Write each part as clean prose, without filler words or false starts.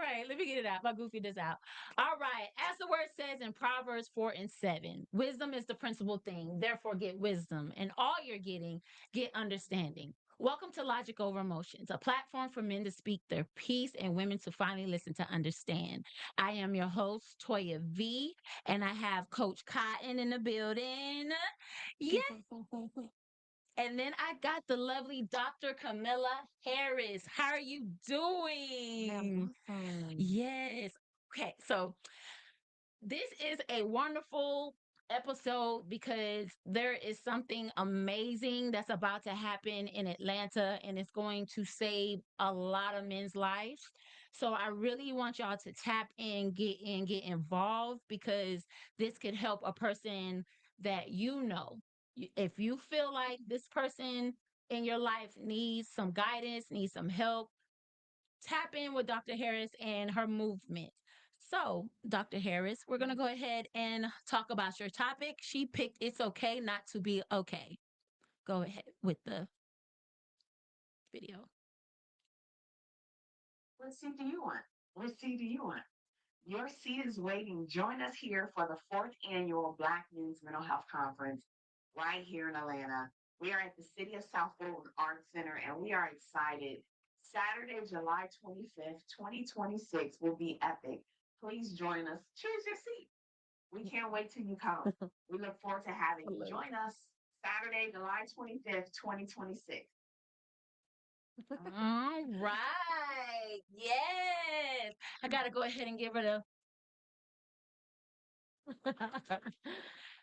right, let me get it out. My goofiness out. All right. As the word says in Proverbs 4:7, wisdom is the principal thing. Therefore, get wisdom. And all you're getting, get understanding. Welcome to Logic Over Emotions, a platform for men to speak their piece and women to finally listen to understand. I am your host, Toya V, and I have Coach Cotton in the building. Yeah. And then I got the lovely Dr. Camilla Harris. How are you doing? Awesome. Yes. Okay. So this is a wonderful episode because there is something amazing that's about to happen in Atlanta and it's going to save a lot of men's lives. So I really want y'all to tap in, get involved because this could help a person that you know. If you feel like this person in your life needs some guidance, needs some help, tap in with Dr. Harris and her movement. So, Dr. Harris, we're going to go ahead and talk about your topic. She picked It's Okay Not to Be Okay. Go ahead with the video. What seat do you want? What seat do you want? Your seat is waiting. Join us here for the fourth annual Black Men's Mental Health Conference right here in Atlanta. We are at the City of South Fulton Arts Center and we are excited. Saturday, July 25th, 2026 will be epic. Please join us. Choose your seat. We can't wait till you come. We look forward to having you. Join us Saturday, July 25th, 2026. All right. Yes. I got to go ahead and give her the.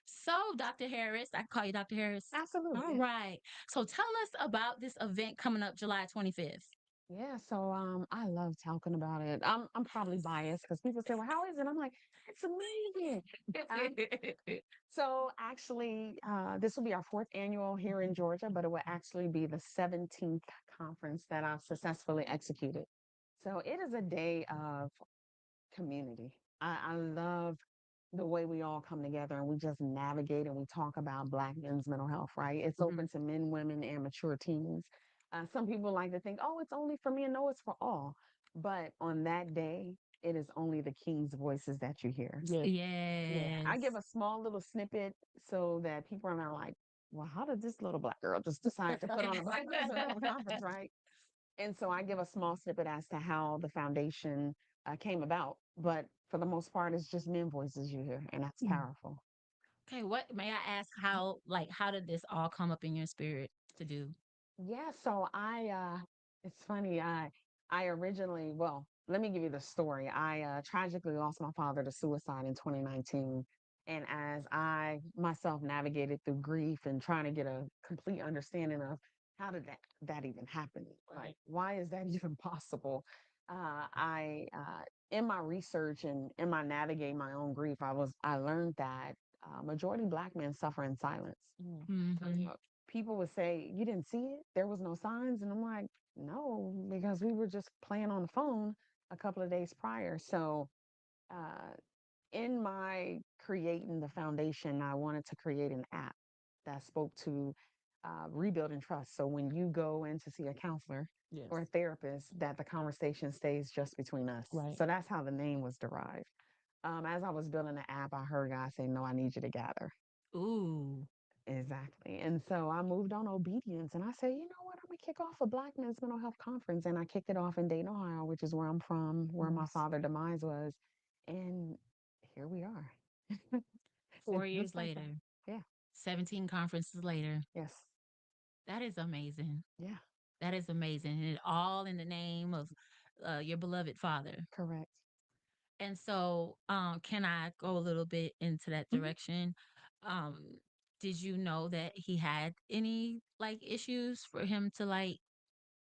So, Dr. Harris, I call you Dr. Harris. All Absolutely. right. So, tell us about this event coming up July 25th. Yeah, so I love talking about it. I'm probably biased because people say, "Well, how is it?" I'm like, "It's amazing." Um, so actually, this will be our fourth annual here in Georgia, but it will actually be the 17th conference that I've successfully executed. So it is a day of community. I love the way we all come together and we just navigate and we talk about Black men's mental health, right? It's Mhm. open to men, women, and mature teens. Some people like to think, oh, it's only for me. No, it's for all. But on that day, it is only the king's voices that you hear. Yes. Yeah, I Yes. give a small little snippet so that people are not like, well, how did this little Black girl just decide to put on a Black men's mental health conference, right? And so I give a small snippet as to how the foundation came about. But for the most part, it's just men voices you hear, and that's powerful. Okay, what may I ask how did this all come up in your spirit to do? Yeah, so it's funny. I originally, well, let me give you the story. I tragically lost my father to suicide in 2019. And as I myself navigated through grief and trying to get a complete understanding of how did that even happen? Like, why is that even possible? In my research and in my navigating my own grief, I learned that majority Black men suffer in silence. Mhm. People would say, "You didn't see it? There was no signs." And I'm like, "No, because we were just playing on the phone a couple of days prior." So, uh, in my creating the foundation, I wanted to create an app that spoke to rebuilding trust. So when you go in to see a counselor Yes. or a therapist, that the conversation stays just between us. Right. So that's how the name was derived. As I was building the app, I heard God say, "No, I need you to gather." Ooh. Exactly. And so I moved on obedience and I said, you know what, I'm gonna kick off a Black Men's Mental Health Conference. And I kicked it off in Dayton, Ohio, which is where I'm from, where my Yes. father demise was. And here we are. Four It's years just like that. later, Yeah. 17 conferences later. Yes. That is amazing. Yeah. That is amazing. And it all in the name of your beloved father. Correct. And so, can I go a little bit into that Mhm. direction? Um, did you know that he had any like issues for him to like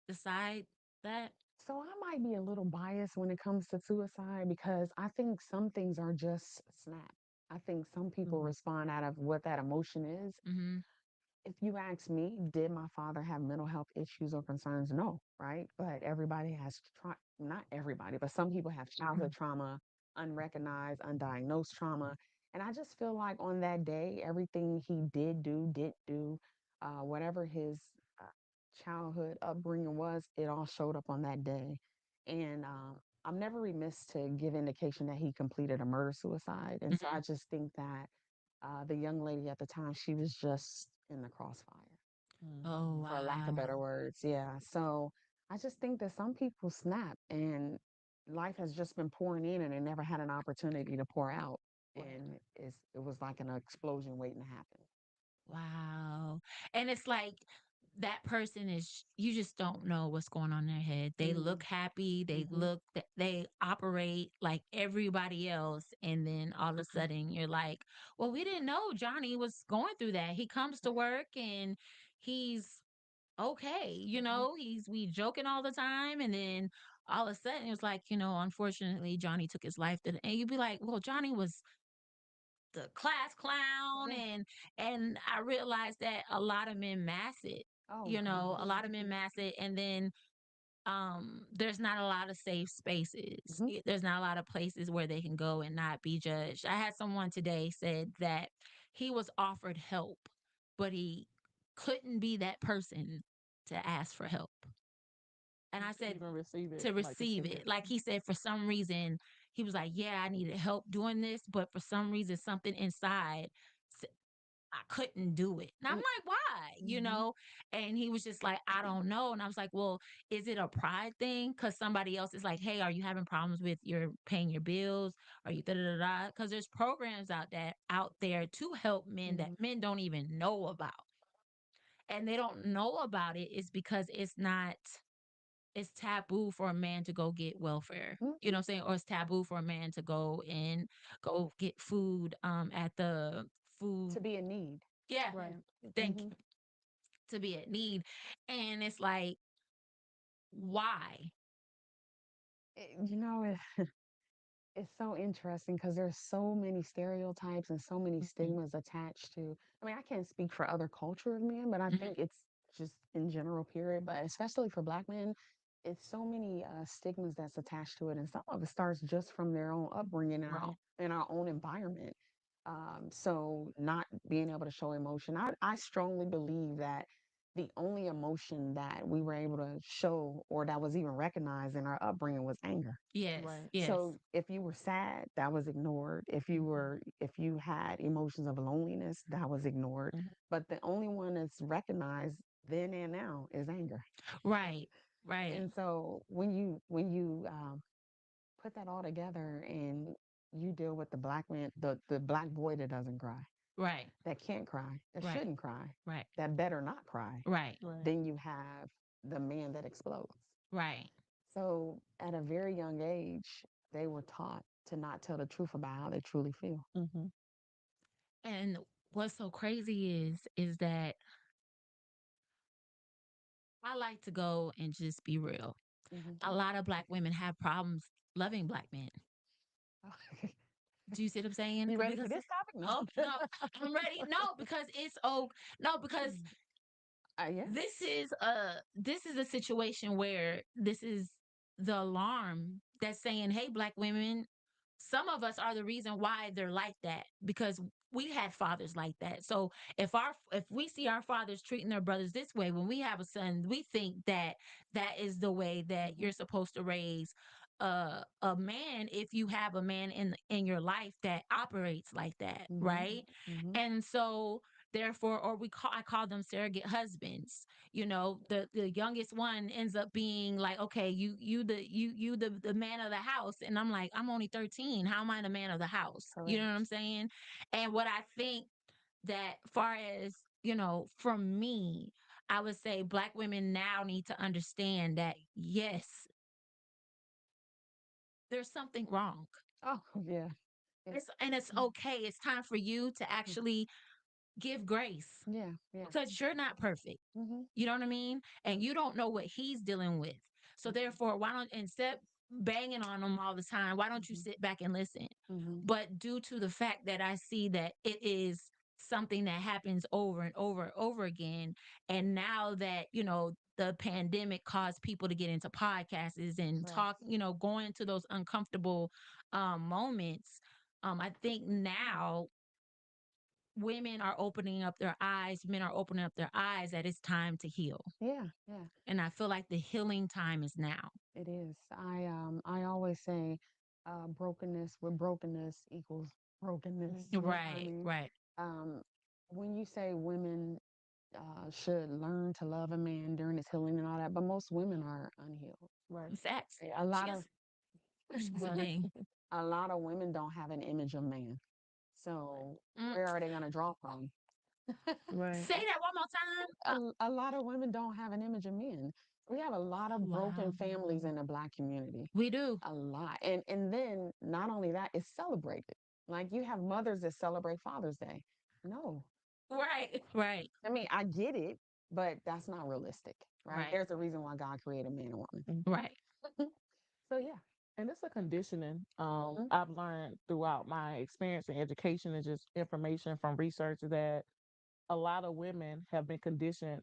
decide that? So I might be a little biased when it comes to suicide because I think some things are just snap. I think some people Mhm. respond out of what that emotion is. Mm-hmm. If you ask me, did my father have mental health issues or concerns? No, right? But everybody has, not everybody, but some people have childhood trauma, unrecognized, undiagnosed trauma. And I just feel like on that day, everything he did do, whatever his uh, childhood upbringing was, it all showed up on that day. And I'm never remiss to give indication that he completed a murder suicide. And so Hmm. I just think that the young lady at the time, she was just in the crossfire, Oh, for lack of wow. better words. Yeah. So I just think that some people snap and life has just been pouring in and they never had an opportunity to pour out. Right. And it was like an explosion waiting to happen. Wow. And it's like that person is, you just don't know what's going on in their head. They look Mm, happy, hmm. they operate like everybody else. And then all of a sudden you're like, well, we didn't know Johnny was going through that. He comes to work and he's okay. We joking all the time. And then all of a sudden it was like, unfortunately, Johnny took his life. And you'd be like, well, Johnny was the class clown, Yeah. and I realized that a lot of men mask it. Oh A gosh. lot of men mask it, and then there's not a lot of safe spaces. Hmm. There's not a lot of places where they can go and not be judged. I had someone today said that he was offered help, but he couldn't be that person to ask for help. And I To said, even receive it, to like receive receive it. it. Like he said, for some reason, he was like, yeah, I needed help doing this, but for some reason, something inside, I couldn't do it. And I'm And like, why? hmm. And he was just like, I don't know. And I was like, well, is it a pride thing? Because somebody else is like, hey, are you having problems with your paying your bills? Are you da da da da? Because there's programs out there to help men that Hmm. men don't even know about. And they don't know about it is because it's taboo for a man to go get welfare. You know what I'm saying? Or it's taboo for a man to go and go get food at the food. To be in need. Yeah. Right. Yeah. Thank Hmm. you. To be at need. And it's like, why? You know, it's so interesting because there's so many stereotypes and so many Mhm. stigmas attached to. I mean, I can't speak for other culture of men, but I Mhm. think it's just in general, period. But especially for Black men, it's so many stigmas that's attached to it, and some of it starts just from their own upbringing Right. in our own environment. So not being able to show emotion, I strongly believe that the only emotion that we were able to show or that was even recognized in our upbringing was anger. Yes. Right. Yes. So if you were sad, that was ignored. If you had emotions of loneliness, that was ignored. Mhm. But the only one that's recognized then and now is anger. Right. Right. And so when you put that all together and you deal with the Black man, the Black boy that doesn't cry, Right. that can't cry, that Right. shouldn't cry, Right. that better not cry, Right. Right. then you have the man that explodes. Right. So at a very young age, they were taught to not tell the truth about how they truly feel. Mhm. And what's so crazy is that I like to go and just be real. Hmm. A lot of black women have problems loving black men. Do you see what I'm saying? You ready for Because this topic? No. oh no, I'm ready. No, because it's oh no, because Yeah. this is a situation where this is the alarm that's saying, hey, black women, some of us are the reason why they're like that because we had fathers like that. So if we see our fathers treating their brothers this way, when we have a son, we think that that is the way that Hmm. you're supposed to raise a man if you have a man in your life that operates like that, Hmm. right? Hmm. And so therefore, or I call them surrogate husbands. The youngest one ends up being like, okay, you the man of the house, and I'm like, I'm only 13, how am I the man of the house? You know what Correct. I'm saying? And what I think that far as from me, I would say black women now need to understand that yes, there's something wrong. Oh, yeah. Yeah. It's okay. It's time for you to actually give grace Yeah. Yeah. because you're not perfect. Hmm. You know what I mean? And you don't know what he's dealing with. So therefore, why don't, instead banging on him all the time, why don't you Hmm. sit back and listen? Hmm. But due to the fact that I see that it is something that happens over and over and over again, and now that, the pandemic caused people to get into podcasts and Right. talk, going to those uncomfortable moments. I think now women are opening up their eyes, men are opening up their eyes that it's time to heal. Yeah, yeah, And I feel like the healing time is now. it is. I always say, brokenness with brokenness equals brokenness. You know what I Right, mean? right. Um, when you say women should learn to love a man during his healing and all that, but most women are unhealed. Right. Facts. A She lot of is Right. saying, a lot of women don't have an image of man. So mm, where are they going to draw from? Right. say that one more time. A lot of women don't have an image of men. We have a lot of broken Wow. families in the Black community. We do. A lot. And then not only that, it's celebrated. Like you have mothers that celebrate Father's Day. No. Right, right, I mean, I get it, but that's not realistic, right? right, There's a reason why God created man and woman. Mhm. right. So yeah. And it's a conditioning. Mhm. I've learned throughout my experience in education and just information from research that a lot of women have been conditioned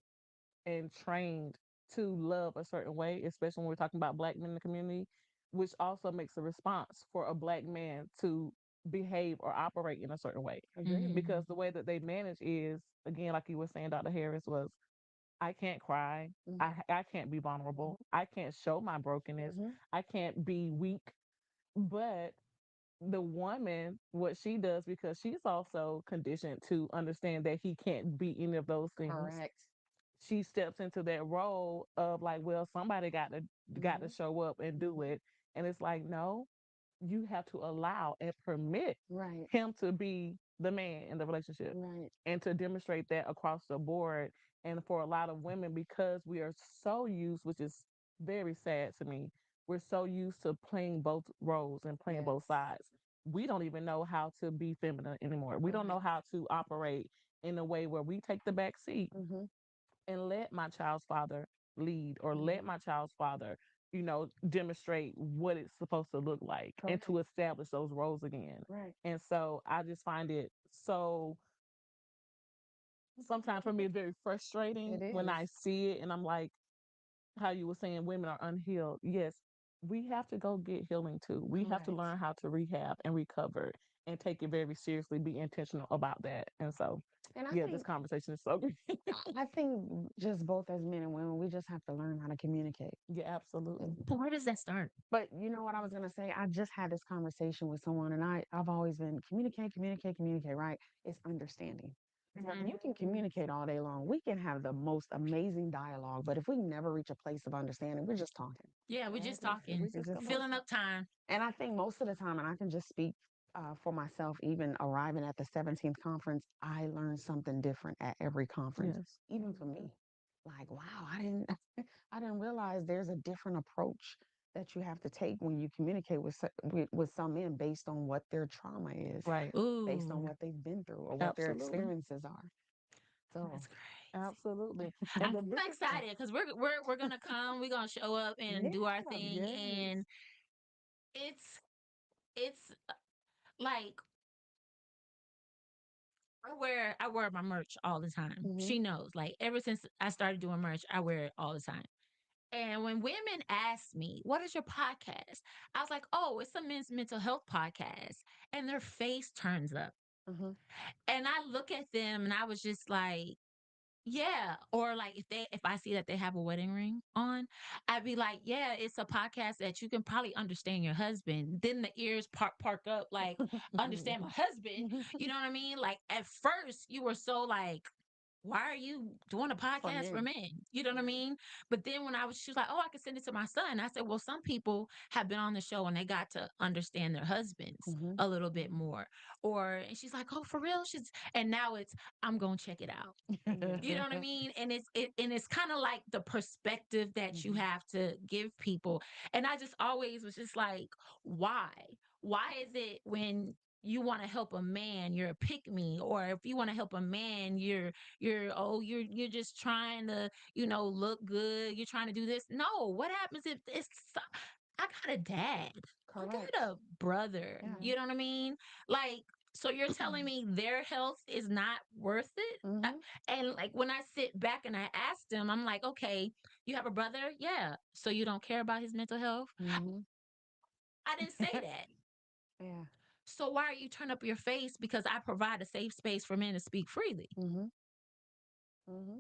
and trained to love a certain way, especially when we're talking about Black men in the community, which also makes a response for a Black man to behave or operate in a certain way. Agreed. Mm, Because the way that they manage is, again, like you were saying, Dr. Harris, was I can't cry. Mhm. I can't be vulnerable. I can't show my brokenness. Mhm. I can't be weak. But the woman, what she does, because she's also conditioned to understand that he can't be any of those things, Correct. she steps into that role of like, well, somebody got to Mhm. show up and do it. And it's like, no, you have to allow and permit Right. him to be the man in the relationship Right. and to demonstrate that across the board. And for a lot of women, because we are so used, which is very sad to me, we're so used to playing both roles and playing Yes. both sides. We don't even know how to be feminine anymore. We don't Right. know how to operate in a way where we take the back seat Mhm. and let my child's father lead or let Mhm. my child's father, demonstrate what it's supposed to look like and Correct. to establish those roles again. Right. And so I just find it so sometimes for me it's very frustrating It when is. I see it and I'm like, how you were saying women are unhealed. Yes, we have to go get healing too. We have to Correct. learn how to rehab and recover and take it very seriously, be intentional about that. And so, And I yeah, this think conversation is so great. I think just both as men and women, we just have to learn how to communicate. Yeah, absolutely. but where does that start? But you know what I was gonna say? I just had this conversation with someone, and I've always been communicate, communicate, communicate. Right? It's understanding. So Hmm. you can communicate all day long. We can have the most amazing dialogue, but if we never reach a place of understanding, we're just talking. Yeah, we're Right? just We talking, just talking. filling up time. And I think most of the time, and I can just speak for myself, even arriving at the 17th conference, I learned something different at every conference, Yes. even for me. Like, wow, I didn't, I didn't realize there's a different approach that you have to take when you communicate with some men based on what their trauma is, Right. based on Ooh, what they've been through or what their Absolutely. experiences are. So, that's crazy. Absolutely. I'm And the biggest thing, excited because we're gonna come. We're gonna show up and yeah, do our thing, yes. and it's it's like I wear my merch all the time. Hmm. She knows. Like ever since I started doing merch, I wear it all the time. And when women ask me, "What is your podcast?" I was like, "Oh, it's a men's mental health podcast," and their face turns up, Hmm. and I look at them, and I was just like, yeah. Or like if I see that they have a wedding ring on, I'd be like, yeah, it's a podcast that you can probably understand your husband. Then the ears park up like understand my husband. You know what I mean? Like at first you were so like, why are you doing a For podcast for men. men? You know what I mean? But then when she was like, oh, I can send it to my son. I said, well, some people have been on the show and they got to understand their husbands Hmm. a little bit more. And she's like, oh, for real? And now I'm going to check it out. yeah. You know what I mean? And it's kind of like the perspective that you Hmm. have to give people. And I just always was just like, why? Why is it when you want to help a man, you're a pick me, or if you want to help a man, you're just trying to, look good. You're trying to do this. No, what happens if I got a dad. I Correct. got a brother. Yeah. You know what I mean? Like, so you're telling me their health is not worth it? Hmm. And like when I sit back and I ask them, I'm like, okay, you have a brother? Yeah. So you don't care about his mental health? Hmm. I didn't say that. Yeah. So why are you turn up your face because I provide a safe space for men to speak freely? Mm-hmm. Mm-hmm.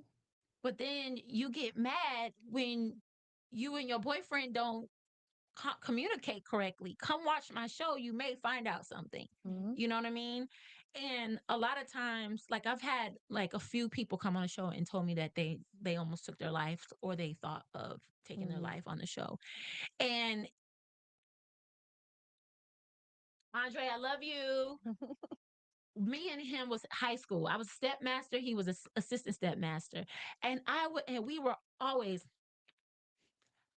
But then you get mad when you and your boyfriend don't communicate correctly. Come watch my show. You may find out something. Mm-hmm. You know what I mean? And a lot of times, like I've had like a few people come on the show and told me that they almost took their life or they thought of taking their Mm-hmm. life on the show. And Andre, I love you. Me and him was high school. I was stepmaster. He was assistant stepmaster, and we were always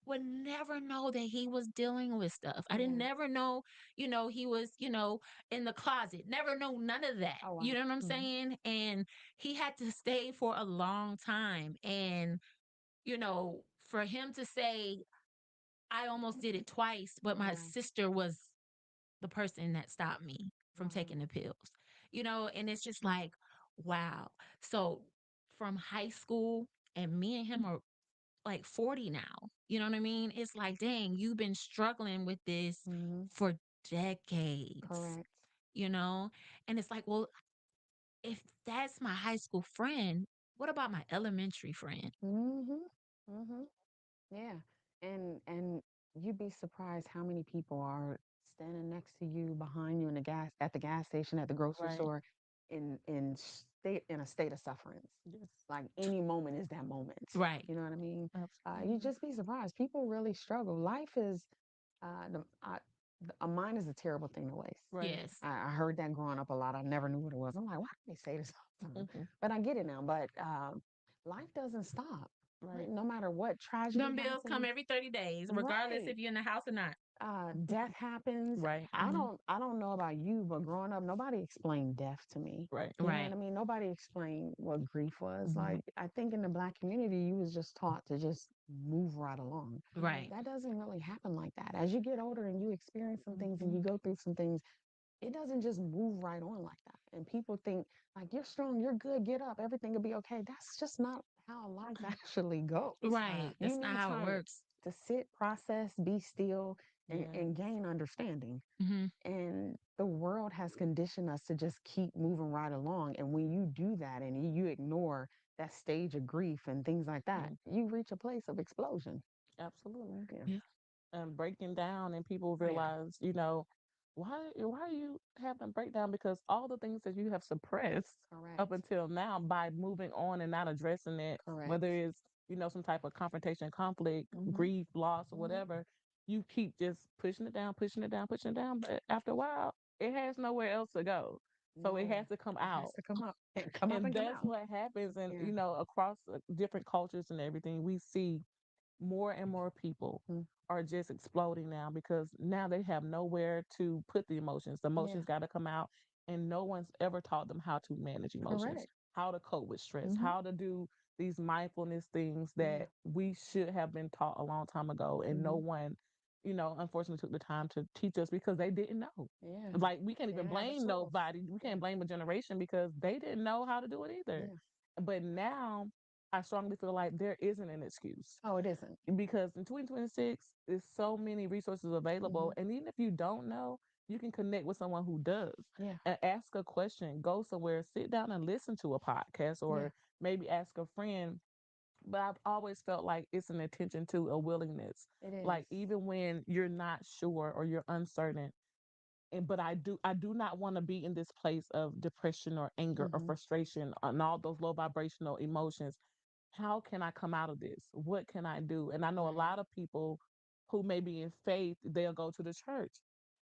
would never know that he was dealing with stuff. I didn't Yeah. never know, he was, in the closet. Never know none of that. Oh You wow. know what I'm Mm-hmm. saying? And he had to stay for a long time. And, for him to say, I almost did it twice, but my Wow. sister was the person that stopped me from Wow. taking the pills. And it's just like, wow. So from high school, and me and him are like 40 now. You know what I mean? It's like, dang, you've been struggling with this Mm-hmm. for decades, Correct. you know? And it's like, well, if that's my high school friend, what about my elementary friend? Mm-hmm. Mm-hmm. Yeah. And you'd be surprised how many people are standing next to you, behind you in the gas at the gas station, at the grocery Right. store, in a state of sufferance. Yes. Like any moment is that moment. Right. You know what I mean? You Absolutely. just be surprised. People really struggle. Life is a mind is a terrible thing to waste. Right. Yes. I heard that growing up a lot. I never knew what it was. I'm like, why do they say this all the time? Hmm. But I get it now. But life doesn't stop. Right. No matter what tragedy Them bills come happens, every 30 days, regardless right? if you're in the house or not. Death happens. Right. I don't know about you, but growing up, nobody explained death to me. Right. You know what Right. I mean? Nobody explained what grief was. Hmm. Like I think in the black community, you was just taught to just move right along. Right. That doesn't really happen like that. As you get older and you experience some things and Hmm. you go through some things, it doesn't just move right on like that. And people think like you're strong, you're good, get up, everything will be okay. That's just not how life actually goes. Right. You That's not need how it time works. to sit, process, be still, Yes. and gain understanding. Hmm. And the world has conditioned us to just keep moving right along. And when you do that and you ignore that stage of grief and things like that, Mm. you reach a place of explosion. Absolutely. Yeah. Yeah. And breaking down, and people Oh, yeah. realize, why are you having a breakdown? Because all the things that you have suppressed up Correct. until now by moving on and not addressing it, Correct. whether it's some type of confrontation, conflict, Mm-hmm. grief, loss, or Mm-hmm. whatever, you keep just pushing it down, pushing it down, pushing it down. But after a while, it has nowhere else to go, so it No, has to come it has out. to come up and come up And and come that's out. what happens. And Yeah. across different cultures and everything, we see more and more people Mm. are just exploding now because now they have nowhere to put the emotions. The Yeah. emotions got to come out, and no one's ever taught them how to manage emotions, Correct. how to cope with stress, Mm-hmm. how to do these mindfulness things Yeah. that we should have been taught a long time ago, and no Mm-hmm. one, unfortunately took the time to teach us because they didn't know. Yeah. Like, we can't They even didn't have the blame tools. nobody. We Yeah. can't blame a generation because they didn't know how to do it either. Yeah. But now I strongly feel like there isn't an excuse Oh, it isn't. because in 2026 there's so many resources Mm-hmm. available, and even if you don't know, you can connect with someone who does Yeah. and ask a question, go somewhere, sit down and listen to a podcast, Yeah. or maybe ask a friend. But I've always felt like it's an attention to a willingness, It is. like even when you're not sure or you're uncertain. And but I do not want to be in this place of depression or anger or Mm-hmm. frustration and all those low vibrational emotions. How can I come out of this? What can I do? And I know a Right. lot of people who may be in faith, they'll go to the church.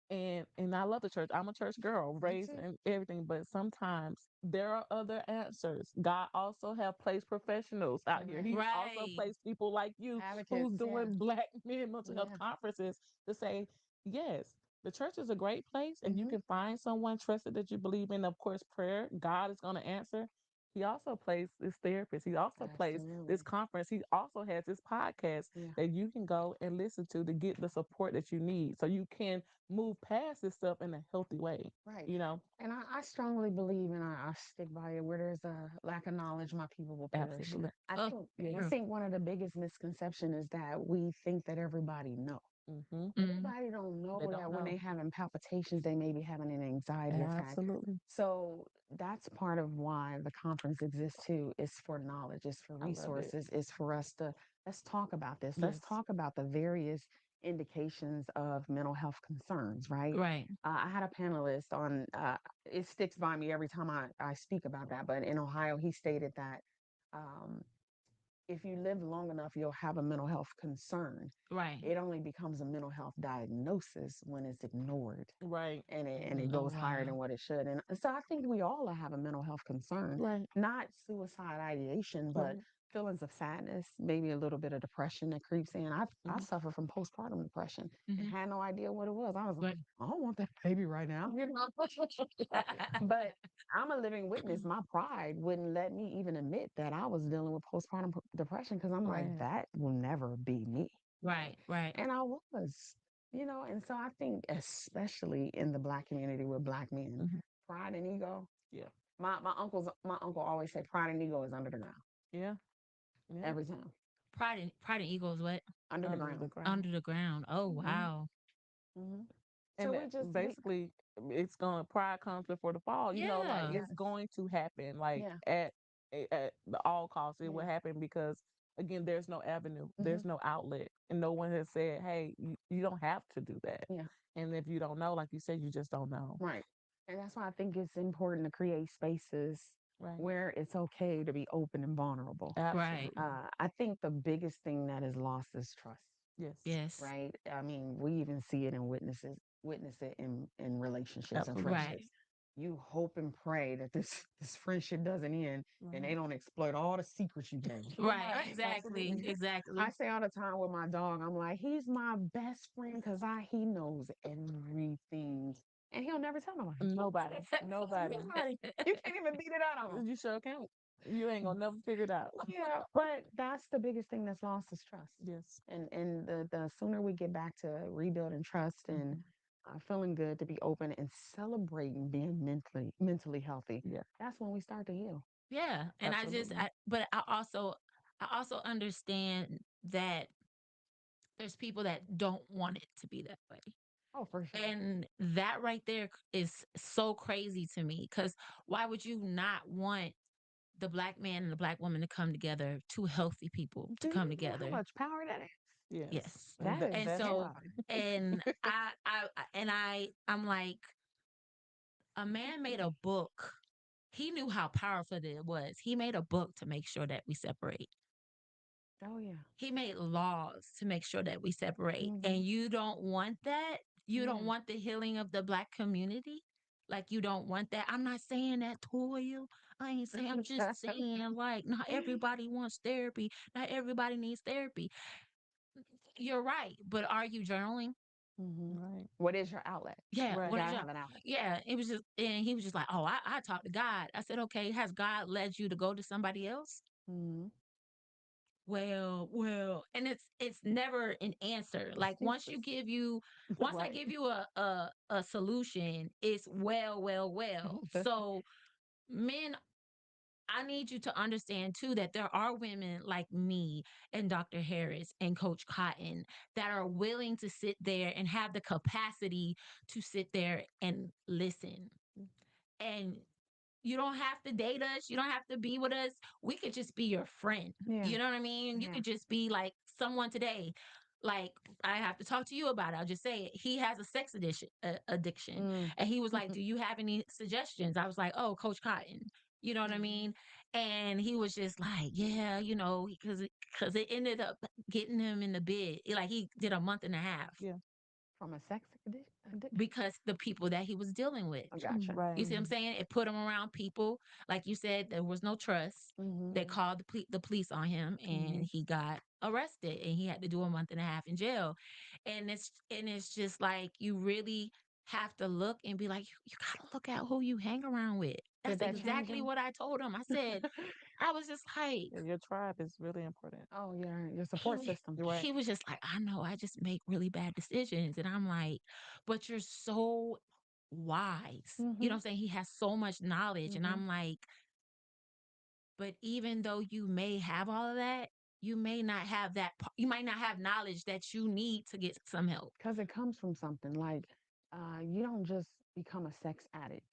And I love the church. I'm a church girl, Me raised too. and everything, but sometimes there are other answers. God also have placed professionals out here. Correct. He's also Right. placed people like you who's Advocates. Yeah. doing Black men mental health Yeah. conferences to say, yes, the church is a great place and you Mm-hmm. can find someone trusted that you believe in. Of course, prayer, God is going to answer. He also plays this therapist. He also plays this Absolutely. conference. He also has this podcast Yeah. that you can go and listen to get the support that you need so you can move past this stuff in a healthy way, Right. you know? And I strongly believe, and I stick by it, where there's a lack of knowledge, my people will perish. Absolutely. I Oh, think I Yes. true. think one of the biggest misconception is that we think that everybody know. Mm-hmm. Mm, Everybody don't know They don't that when know. they having palpitations, they may be having an anxiety attack. Absolutely. So that's part of why the conference exists too. Is for knowledge, it's for I love it. resources, it's for us to let's talk about this. Let's Yes. talk about the various indications of mental health concerns, right? right. I had a panelist on, it sticks by me every time I speak about that, but in Ohio, he stated that um, if you live long enough, you'll have a mental health concern. Right. It only becomes a mental health diagnosis when it's ignored Right. and it Mm-hmm. Oh goes higher than wow. what it should. And so I think we all have a mental health concern, Right. not suicide ideation, but Right. feelings of sadness, maybe a little bit of depression that creeps in. I Mm-hmm. suffer from postpartum depression and Hmm. had no idea what it was. I was like, Right. I don't want that baby right now, you know. But I'm a living witness. My pride wouldn't let me even admit that I was dealing with postpartum depression because I'm like, Right. that will never be me. right. Right. And I was, and so I think, especially in the Black community with Black men, Mm-hmm. pride and ego. Yeah. My uncle always said pride and ego is under the ground Yeah. Yeah. every time, Pride and ego is what? under the Under the ground. ground. Under the ground. Oh Hmm. Mm-hmm. wow. Hmm. So And we basically, it's gonna pride comes before the fall. Like Yeah. it's yes, going to happen. Like yeah, at the all costs, it will yeah, happen because again, there's no avenue, hmm, there's no outlet, and no one has said, "Hey, you don't have to do that." yeah. And if you don't know, like you said, you just don't know. Right. And that's why I think it's important to create spaces Right. where it's okay to be open and vulnerable. Right. Absolutely. I think the biggest thing that is lost is trust. Yes. Yes. Right? I mean, we even see it in witness it in relationships and Absolutely. Right. friendships. You hope and pray that this friendship doesn't end and they Right. don't exploit all the secrets you gave. Right. Right? Exactly. Absolutely. I Exactly. say all the time with my dog, I'm like, he's my best friend because I he knows everything. And he'll never tell nobody. Nobody. Nobody. Nobody. You can't even beat it out of him. You sure can't. You ain't gonna never figure it out. Yeah, but that's the biggest thing that's lost is trust. Yes. And the sooner we get back to rebuilding trust and Hmm. feeling good to be open and celebrating being mentally healthy, Yeah. that's when we start to heal. Yeah. And Absolutely. but I also understand that there's people that don't want it to be that way. Oh, for sure. And that right there is so crazy to me because why would you not want the black man and the black woman to come together, two healthy people to Do come you know how together? much power that is? Yes. Yes. And That is And that's so, God. and I'm like, a man made a book. He knew how powerful it was. He made a book to make sure that we separate. Oh yeah. He made laws to make sure that we separate. Hmm. And you don't want that. You don't Yeah. want the healing of the black community. Like you don't want that. I'm not saying that toil. I ain't saying. I'm just saying like not everybody wants therapy. Not everybody needs therapy. You're right, but are you journaling? Hmm. right. What is your outlet? Yeah. You Right. What is gotta your? have an outlet. Yeah. It was just, and he was just like, oh, I talked to God. I said, okay. Has God led you to go to somebody else? Hmm. And it's never an answer. Like once I Right. give you a solution, it's well. So men, I need you to understand too that there are women like me and Dr. Harris and Coach Cotton that are willing to sit there and have the capacity to sit there and listen. And you don't have to date us. You don't have to be with us. We could just be your friend. Yeah. You know what I mean? You Yeah. could just be like someone today. Like I have to talk to you about it. I'll just say it. He has a addiction, Mm. and he was like, "Do you have any suggestions?" I was like, "Oh, Coach Cotton." You know what I Mhm. mean? And he was just like, "Yeah, because it ended up getting him in the bed. Like he did a month and a half Yeah. From a sex addiction. because the people that he was dealing with. I gotcha. You Right. see what I'm Hmm. saying? It put him around people. Like you said, there was no trust. They Hmm. called the police on him Hmm. and he got arrested and he had to do a month and a half in jail. And it's just like you really have to look and be like, you gotta look at who you hang around with. Did That's that change exactly him? what I told him. I said, I was just like, Yeah, your tribe is really important. Oh, your support he system. You're right. he was just like, I know I just make really bad decisions. And I'm like, but you're so wise. You know Hmm. what I'm saying? He has so much knowledge. And Hmm. I'm like, but even though you may have all of that, you may not have you might not have knowledge that you need to get some help. Because it comes from something like you don't just become a sex addict.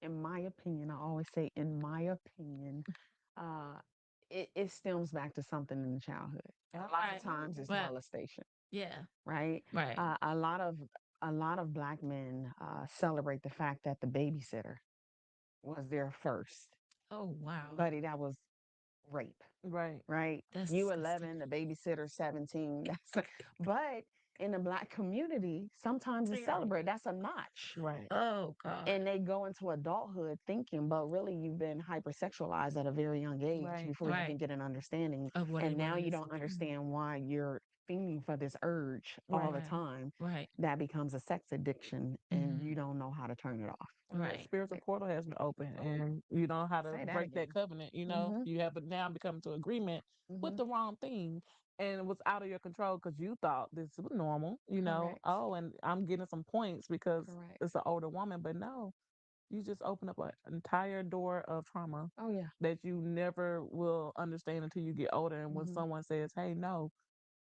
In my opinion, I always say, in my opinion, uh, it stems back to something in the childhood. A lot of Right. times, it's But molestation, yeah. right? Right. A lot of black men celebrate the fact that the babysitter was there first, Oh wow. buddy. That was rape, Right. right? That's You disgusting. 11, the babysitter 17. But in the black community, sometimes it's Clearly. celebrated. That's a notch. Right. Oh God. And they go into adulthood thinking, but really you've been hypersexualized at a very young age Right. before you Right. even get an understanding. Of what And it now you was. don't understand why you're feeling for this urge all Right. the Right. time. Right. That becomes a sex addiction and Hmm. you don't know how to turn it off. And that Right. spiritual portal has been open, and you know how to Say that break that again. covenant. Mm-hmm. You have now become to agreement with Mm-hmm. the wrong thing, and it was out of your control because you thought this was normal. Correct. Oh, and I'm getting some points because Correct. it's an older woman, but no, you just open up an entire door of trauma Oh yeah. that you never will understand until you get older. And when Mm-hmm. someone says, "Hey, no,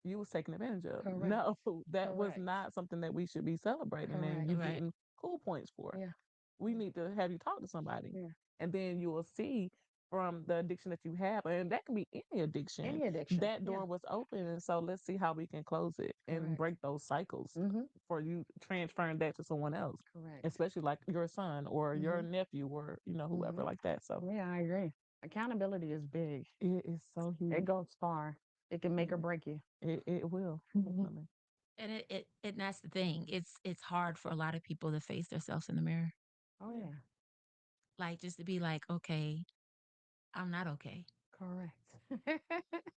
you was taken advantage of," Correct. no, that was Correct. not something that we should be celebrating, and Correct. you Right. getting cool points for. Yeah. We need to have you talk to somebody, Yeah. and then you will see from the addiction that you have, and that can be any addiction. Any addiction. That Yeah. door was open, and so let's see how we can close it and Correct. break those cycles Mm-hmm. for you transferring that to someone else, Correct. especially like your son or your Mm-hmm. nephew or whoever Mm-hmm. like that. So Yeah, I agree. Accountability is big. it is so It huge. goes far. It can make or Yeah, break you. it will Mhm. definitely. And that's the thing. It's hard for a lot of people to face themselves in the mirror. Oh yeah. Like just to be like, okay, I'm not okay. Correct.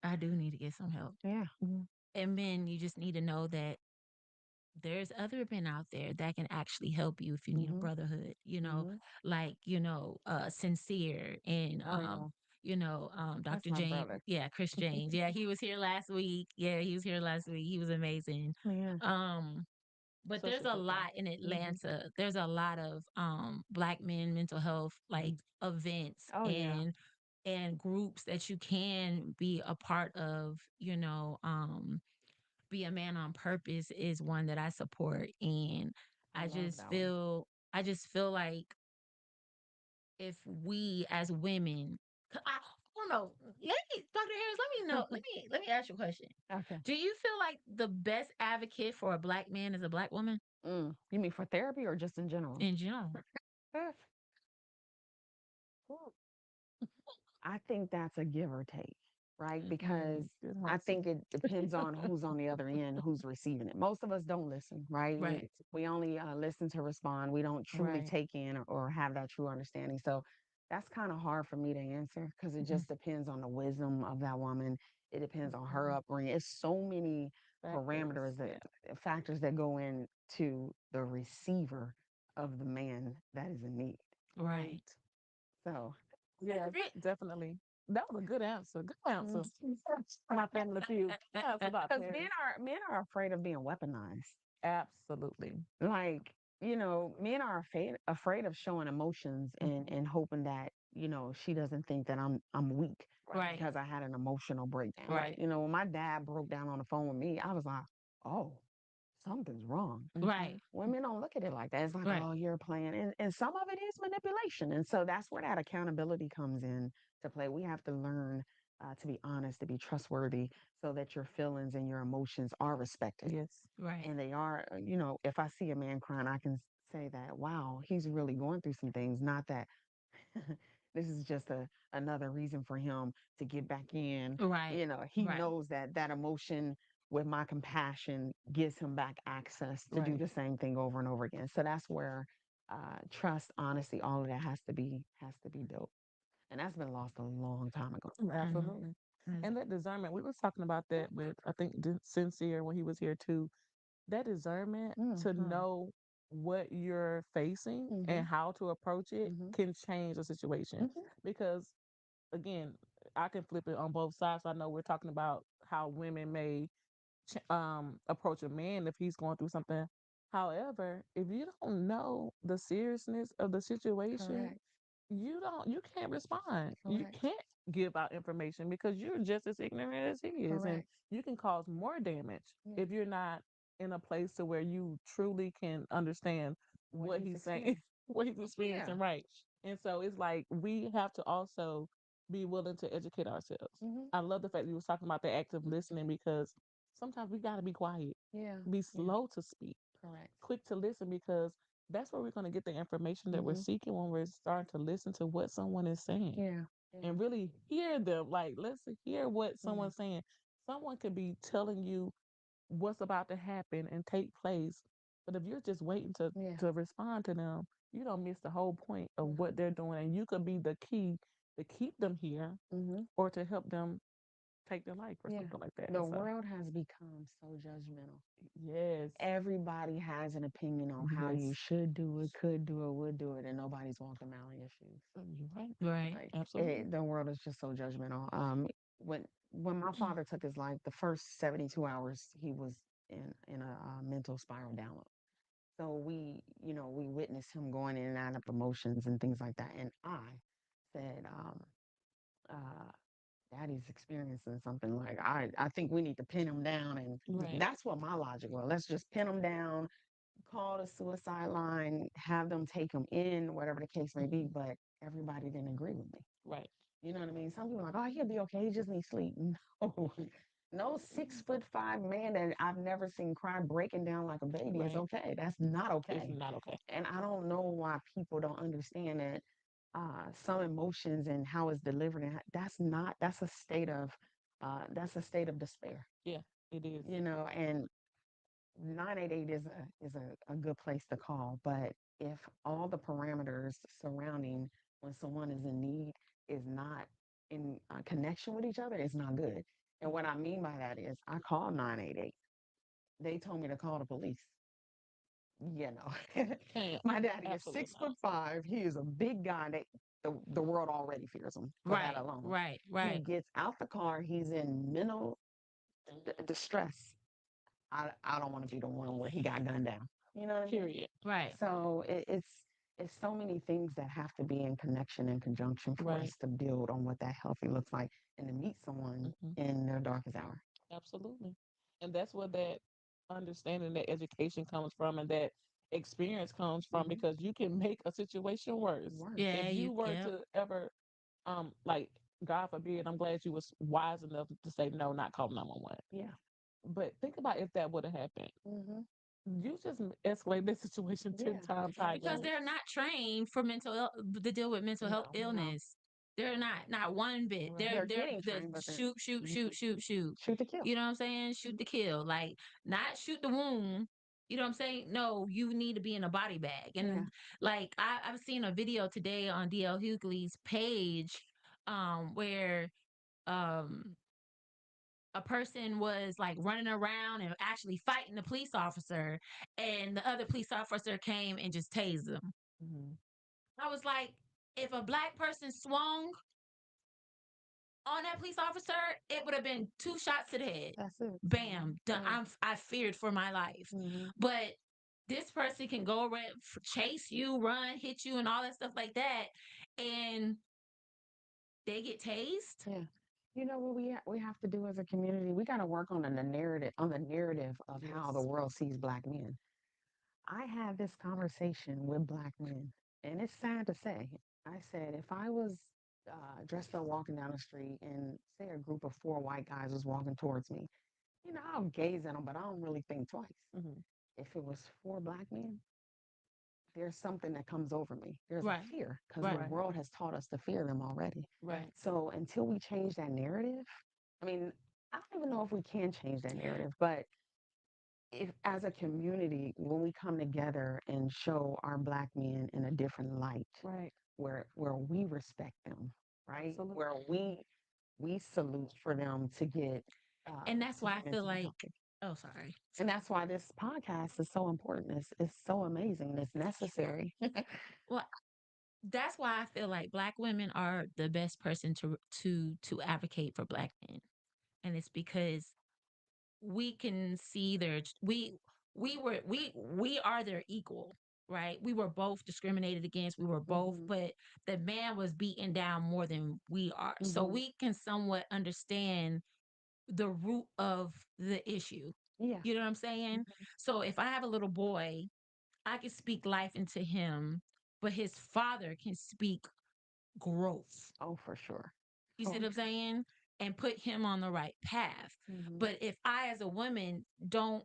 I do need to get some help. Yeah. Mhm. And men, you just need to know that there's other men out there that can actually help you if you need a Mm-hmm. brotherhood, Mm-hmm. like, Sincere and Oh yeah. That's Dr. my James. brother. Yeah, Chris James. Yeah, he was here last week. Yeah, he was here last week. He was amazing. Yeah. Um, but Such there's a a good guy. lot in Mm-hmm. Atlanta. There's a lot of black men mental health like Mhm. events Oh yeah. and groups that you can be a part of, be a man on purpose is one that I support. And I I love just that one. feel I just feel like if we as women, I don't know, Dr. Harris, let me ask you a question. Okay. Do you feel like the best advocate for a black man is a black woman You mean for therapy or just in general? in general? Well, I think that's a give or take, right? Because Good I answer. think it depends on who's on the other end, who's receiving it. Most of us don't listen, right? We Right. we only listen to respond. We don't truly Right. take in or have that true understanding. So that's kind of hard for me to answer because it Mhm. just depends on the wisdom of that woman. It depends on her upbringing. It's so many Factors. parameters that Yeah. factors that go into the receiver of the man that is in need. Right. Right. So Yeah, Re- definitely. That was a good answer. Good answer. mm, My family feud. That's about because men Paris. are men are afraid of being weaponized. Absolutely. Like, men are afraid of showing emotions and Mhm. and hoping that, she doesn't think that I'm weak Right. Right. because I had an emotional breakdown. Right. Right. When my dad broke down on the phone with me, I was like, "Oh, something's wrong." Mhm. Right. Women don't look at it like that. It's like, Right. "Oh, you're playing." And some of it is manipulation. And so that's where that accountability comes in to play. We have to learn to be honest, to be trustworthy, so that your feelings and your emotions are respected Yes. Right. and they are, if I see a man crying, I can say that, wow, he's really going through some things. Not that this is just another reason for him to get back in. Right. He Right. knows that that emotion with my compassion gives him back access to do Right. the same thing over and over again. So that's where trust, honesty, all of that has to be built, and that's been lost a long time ago. Mhm. Absolutely. Mhm. And that discernment, we was talking about that with I think Sincere when he was here too. That discernment to Mm-hmm. know what you're facing Mm-hmm. and how to approach it Mm-hmm. can change the situation. Mm-hmm. Because again, I can flip it on both sides. I know we're talking about how women may approach a man if he's going through something. However, if you don't know the seriousness of the situation, Correct. you can't respond. You Correct. can't give out information because you're just as ignorant as he is, and Correct. you can cause more damage Yeah. if you're not in a place to where you truly can understand What what he's he's saying, experienced. what he's Yeah. experiencing, right? And so it's like we have to also be willing to educate ourselves. Hmm. I love the fact that you was talking about the active listening because sometimes we got to be quiet, Yeah. be Yeah. slow to speak, Correct. quick to listen, because that's where we're going to get the information that we're Hmm. seeking when we're starting to listen to what someone is saying Yeah. Yeah. and really hear them. Like, let's hear what Yeah. someone's saying. Someone could be telling you what's about to happen and take place, but if you're just waiting Yeah. to respond to them, you don't miss the whole point of what Hmm. they're doing, and you could be the key to keep them here Hmm. or to help them take their life or Yeah. something like that. The And so, world has become so judgmental. yes, Everybody has an opinion on how yes, you should do it, could do it, would do it, and nobody's walking around in your shoes. you're right, Right. Like absolutely, the world is just so judgmental. When my father took his life, the first 72 hours he was in a mental spiral download. So we witnessed him going in and out of emotions and things like that. And I said, uh, Daddy's experiencing something. Like I think we need to pin him down, and right. that's what my logic was. Let's just pin him down, call the suicide line, have them take him in, whatever the case may be. Mhm. But everybody didn't agree with me. Right, You know what I mean? Some people are like, oh, he'll be okay. He just needs sleep. No, no 6'5" man that I've never seen cry breaking down like a baby is right. okay. That's not It's okay. not okay. And I don't know why people don't understand that some emotions and how it's delivered. And that's a state of despair. Yeah, it is. And 988 is a good place to call. But if all the parameters surrounding when someone is in need is not in connection with each other, it's not good. And what Mhm. I mean by that is I called 988. They told me to call the police. You know, Can't. my daddy is Absolutely six not. foot five. He is a big guy. The world already fears him for that Right. alone. Right. He Right. gets out the car. He's in mental distress. I don't want to be the one where he got gunned down. You know what I mean? Period. Right. So it's so many things that have to be in connection and conjunction for Right. us to build on what that healthy looks like and to meet someone Hmm. in their darkest hour. Absolutely. And that's where that understanding, that education comes from, and that experience comes from, Hmm. because you can make a situation worse Worse. if Yeah. you were Yep. to ever like, God forbid, I'm glad you was wise enough to say no, not call 911. Yeah. But think about if that would have happened. Hmm. You just escalate this situation 10 Yeah. times Right. Because higher. Right. they're not trained for to deal with mental health No. No. illness. They're not one bit. Right. They're They're they're getting the trained, but they're shoot, shoot, shoot, shoot, shoot. shoot to kill. You know what I'm saying? Shoot to kill. Like, not shoot the wound. You know what I'm saying? No, you need to be in a body bag. Yeah. And like I've seen a video today on DL Hughley's page, where um a person was like running around and actually fighting the police officer, and the other police officer came and just tased them. Hmm. I was like, if a black person swung on that police officer, it would have been two shots to the head. That's it. Bam, done. Yeah. I feared for my life. Hmm. But this person can go around, chase you, run, hit you, and all that stuff like that, and they get tased. Yeah. You know what we have to do as a community? We got to work on the narrative of how the Yes. world sees black men. I had this conversation with black men, and it's sad to say. I said, if I was dressed up walking down the street and say a group of four white guys was walking towards me, I'll gaze at them, but I don't really think twice. Hmm. If it was four black men, there's something that comes over me. There's a Right, fear because the right, Right. world has taught us to fear them already. right. Right. So until we change that narrative, I mean, I don't even know if we can change that narrative, but if as a community, when we come together and show our black men in a different light, Right. where we respect them, right? Absolutely. Where we salute for them And that's to why I get feel into the like, healthy. oh, sorry. And that's why this podcast is so important. It's so amazing. It's necessary. Well, that's why I feel like black women are the best person to advocate for black men, and it's because we can see we are their equal. right? We were both discriminated against. We were both, Mhm. but the man was beaten down more than we are. So Mhm. we can somewhat understand the root of the issue. Yeah. You know what I'm saying? Mhm. So if I have a little boy, I can speak life into him, but his father can speak growth. Oh, for sure. You see For what I'm sure. saying? And put him on the right path. Mhm. But if I, as a woman, don't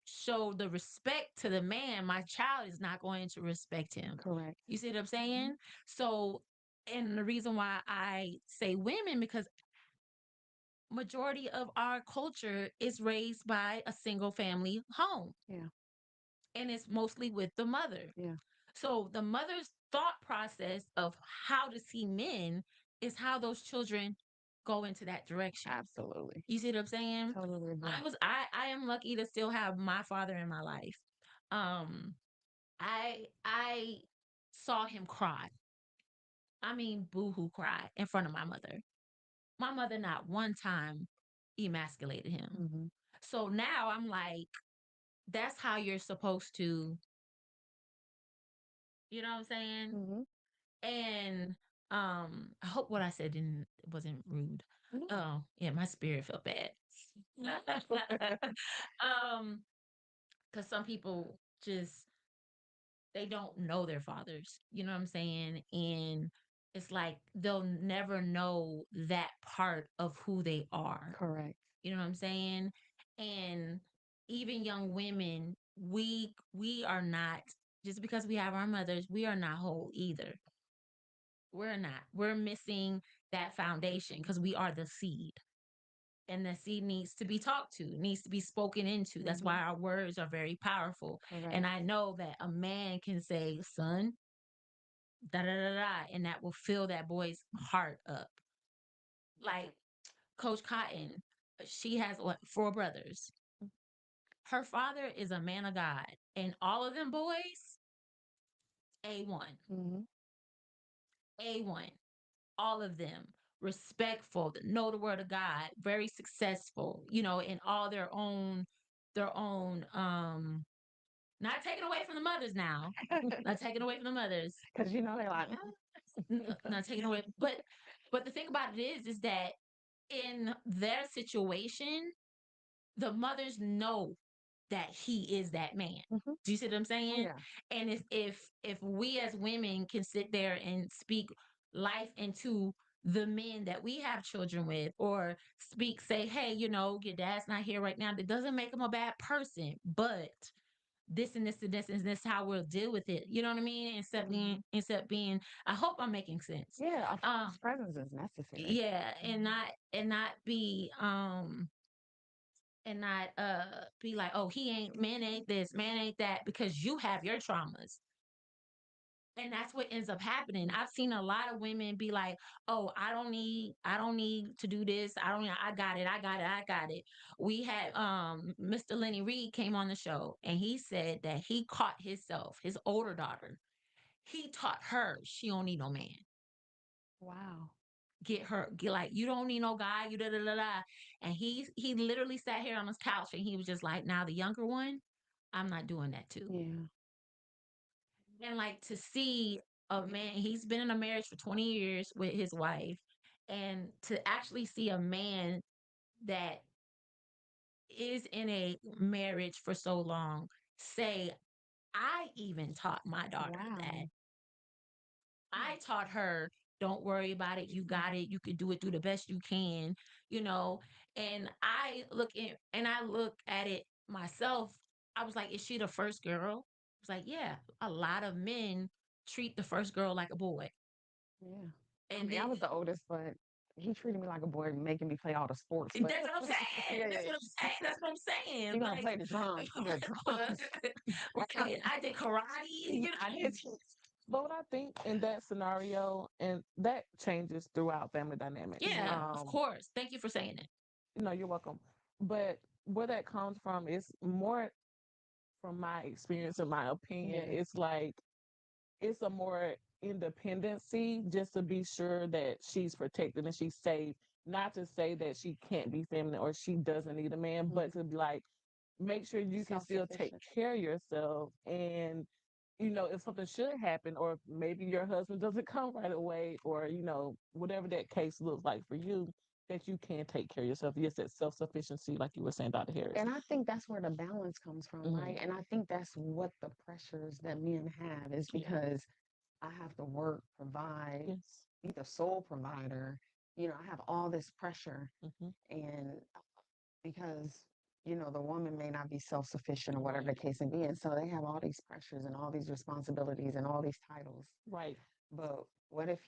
show the respect to the man, my child is not going to respect him. Correct. You see what I'm Mhm. saying? So, and the reason why I say women, because majority of our culture is raised by a single family home, Yeah. and it's mostly with the mother. Yeah. So the mother's thought process of how to see men is how those children go into that direction. Absolutely. You see what I'm saying? Totally agree. I am lucky to still have my father in my life. Um I saw him cry. I mean boohoo cry in front of my mother. My mother not one time emasculated him. Mhm. So now I'm like, that's how you're supposed to, you know what I'm saying? Mhm. And I hope what I said didn't wasn't rude. No. Oh, yeah, my spirit felt bad. um, because some people just they don't know their fathers. You know what I'm saying? And it's like they'll never know that part of who they are. Correct. You know what I'm saying? And even young women, we are not, just because we have our mothers, we are not whole either. We're not. We're missing that foundation because we are the seed. And the seed needs to be talked to, needs to be spoken into. That's why Mhm. our words are very powerful. And Correct. I know that a man can say, son, da da da da, and that will fill that boy's heart up. Like Coach Cotton, she has what, four brothers. Her father is a man of God, and all of them boys, A1, Mhm. A1, all of them respectful, that know the word of God, very successful, you know, in all their own not taken away from the mothers now. Not taken away from the mothers. Because you know they're like, Not taken away. But the thing about it is that in their situation, the mothers know that he is that man. Mhm. Do you see what I'm Oh saying? yeah. And if we as women can sit there and speak life into the men that we have children with, or say, hey, you know, your dad's not here right now, that doesn't make him a bad person, but this and this and this and this how we'll deal with it. You know what I mean? Mhm. Instead of being, I hope I'm making sense. Yeah. A Um, father's presence is necessary. yeah, Mhm. and not be and not be like, oh, he ain't, man ain't this, man ain't that, because you have your traumas. And that's what ends up happening. I've seen a lot of women be like, oh, I don't need to do this. I don't I got it, I got it, I got it. We had Mr. Lenny Reed came on the show, and he said that he caught himself, his older daughter. He taught her she don't need no man. Wow. Get like, you don't need no guy, you da da da da. And he literally sat here on his couch and he was just like, now the younger one, I'm not doing that too. Yeah. And like, to see a man, he's been in a marriage for 20 years with his wife, and to actually see a man that is in a marriage for so long say, I even taught my daughter that. Wow. I taught her, don't worry about it. You got it. You can do it, do the best you can, you know. And I look at it myself. I was like, is she the first girl? I was like, yeah, a lot of men treat the first girl like a boy. Yeah. I And mean, I then was the oldest, but he treated me like a boy, making me play all the sports. But that's what I'm saying. yeah, yeah, That's what I'm yeah. saying. That's what I'm saying. You're gonna Like, play the drums. The drums. right. I did karate, you I know. did too. But what I think in that scenario, and that changes throughout family dynamics. Mhm. Yeah, of course. Thank you for saying it. You're welcome. But where that comes from is more from my experience and my opinion. Yeah. It's like it's a more independency just to be sure that she's protected and she's safe. Not to say that she can't be feminine or she doesn't need a man, but Mhm. to be like, make sure you can still take Self-sufficient. care of yourself and if something should happen, or maybe your husband doesn't come right away, or, whatever that case looks like for you, that you can take care of yourself. Yes, that self sufficiency, like you were saying, Dr. Harris. And I think that's where the balance comes from, right? And I think that's what the pressures that men have is Yeah. because I have to work, provide, Yes. be the sole provider. I have all this pressure. Hmm. And because, the woman may not be self sufficient or whatever the Right. case may be. And so they have all these pressures and all these responsibilities and all these titles. Right. But what if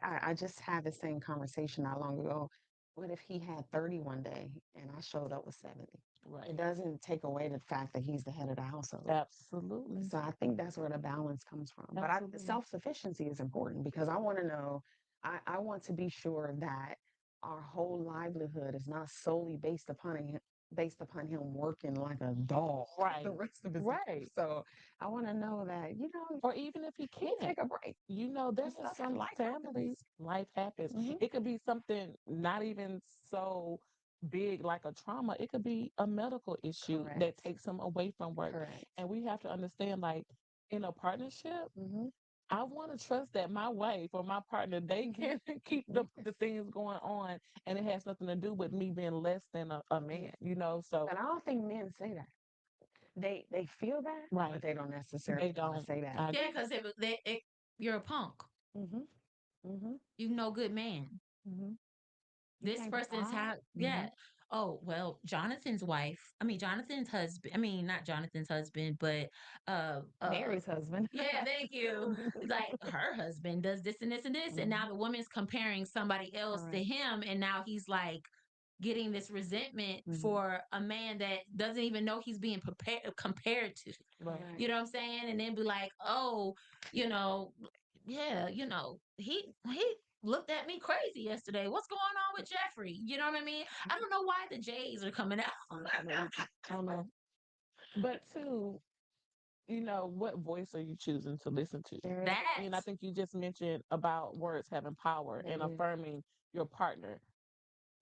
I just had the same conversation not long ago. What if he had 30 one day and I showed up with 70? Right. It doesn't take away the fact that he's the head of the household. Absolutely. So I think that's where the balance comes from. But Absolutely. self sufficiency is important because I want to know, I want to be sure that our whole livelihood is not solely based upon him working like a dog the Right. rest of his life. Right. So I want to know that, Or even if he he can't, take a break. there Just are stuff some life families, happens. life happens. Hmm. It could be something not even so big like a trauma. It could be a medical issue that Correct. takes him away from work. Correct. And we have to understand, like, in a partnership, Hmm. I want to trust that my wife or my partner, they Hmm. can keep the Yes. things going on, and it has nothing to do with me being less than a man, Yes. So, But I don't think men say that. They feel that, but right. they don't necessarily They want to don't. say that. I Yeah, agree. because you're a punk. Hmm. Hmm. You no good man. Hmm. You This can't person's provide. how, Hmm. yeah. Oh, well, Jonathan's wife, I mean, Jonathan's husband, I mean, not Jonathan's husband, but, Mary's husband. yeah, thank you. Like her husband does this and this and this. And now Hmm. the woman's comparing somebody else to Correct. him. And now he's like, getting this resentment Hmm. for a man that doesn't even know he's being compared to. Right. Right. You know what I'm saying? And then be like, oh, you know, yeah, he looked at me crazy yesterday. What's going on with Jeffrey? You know what I mean? I don't know why the J's are coming out. I don't know. But two, what voice are you choosing to listen to? There is a That And I think you just mentioned about words having power they and do. affirming your partner.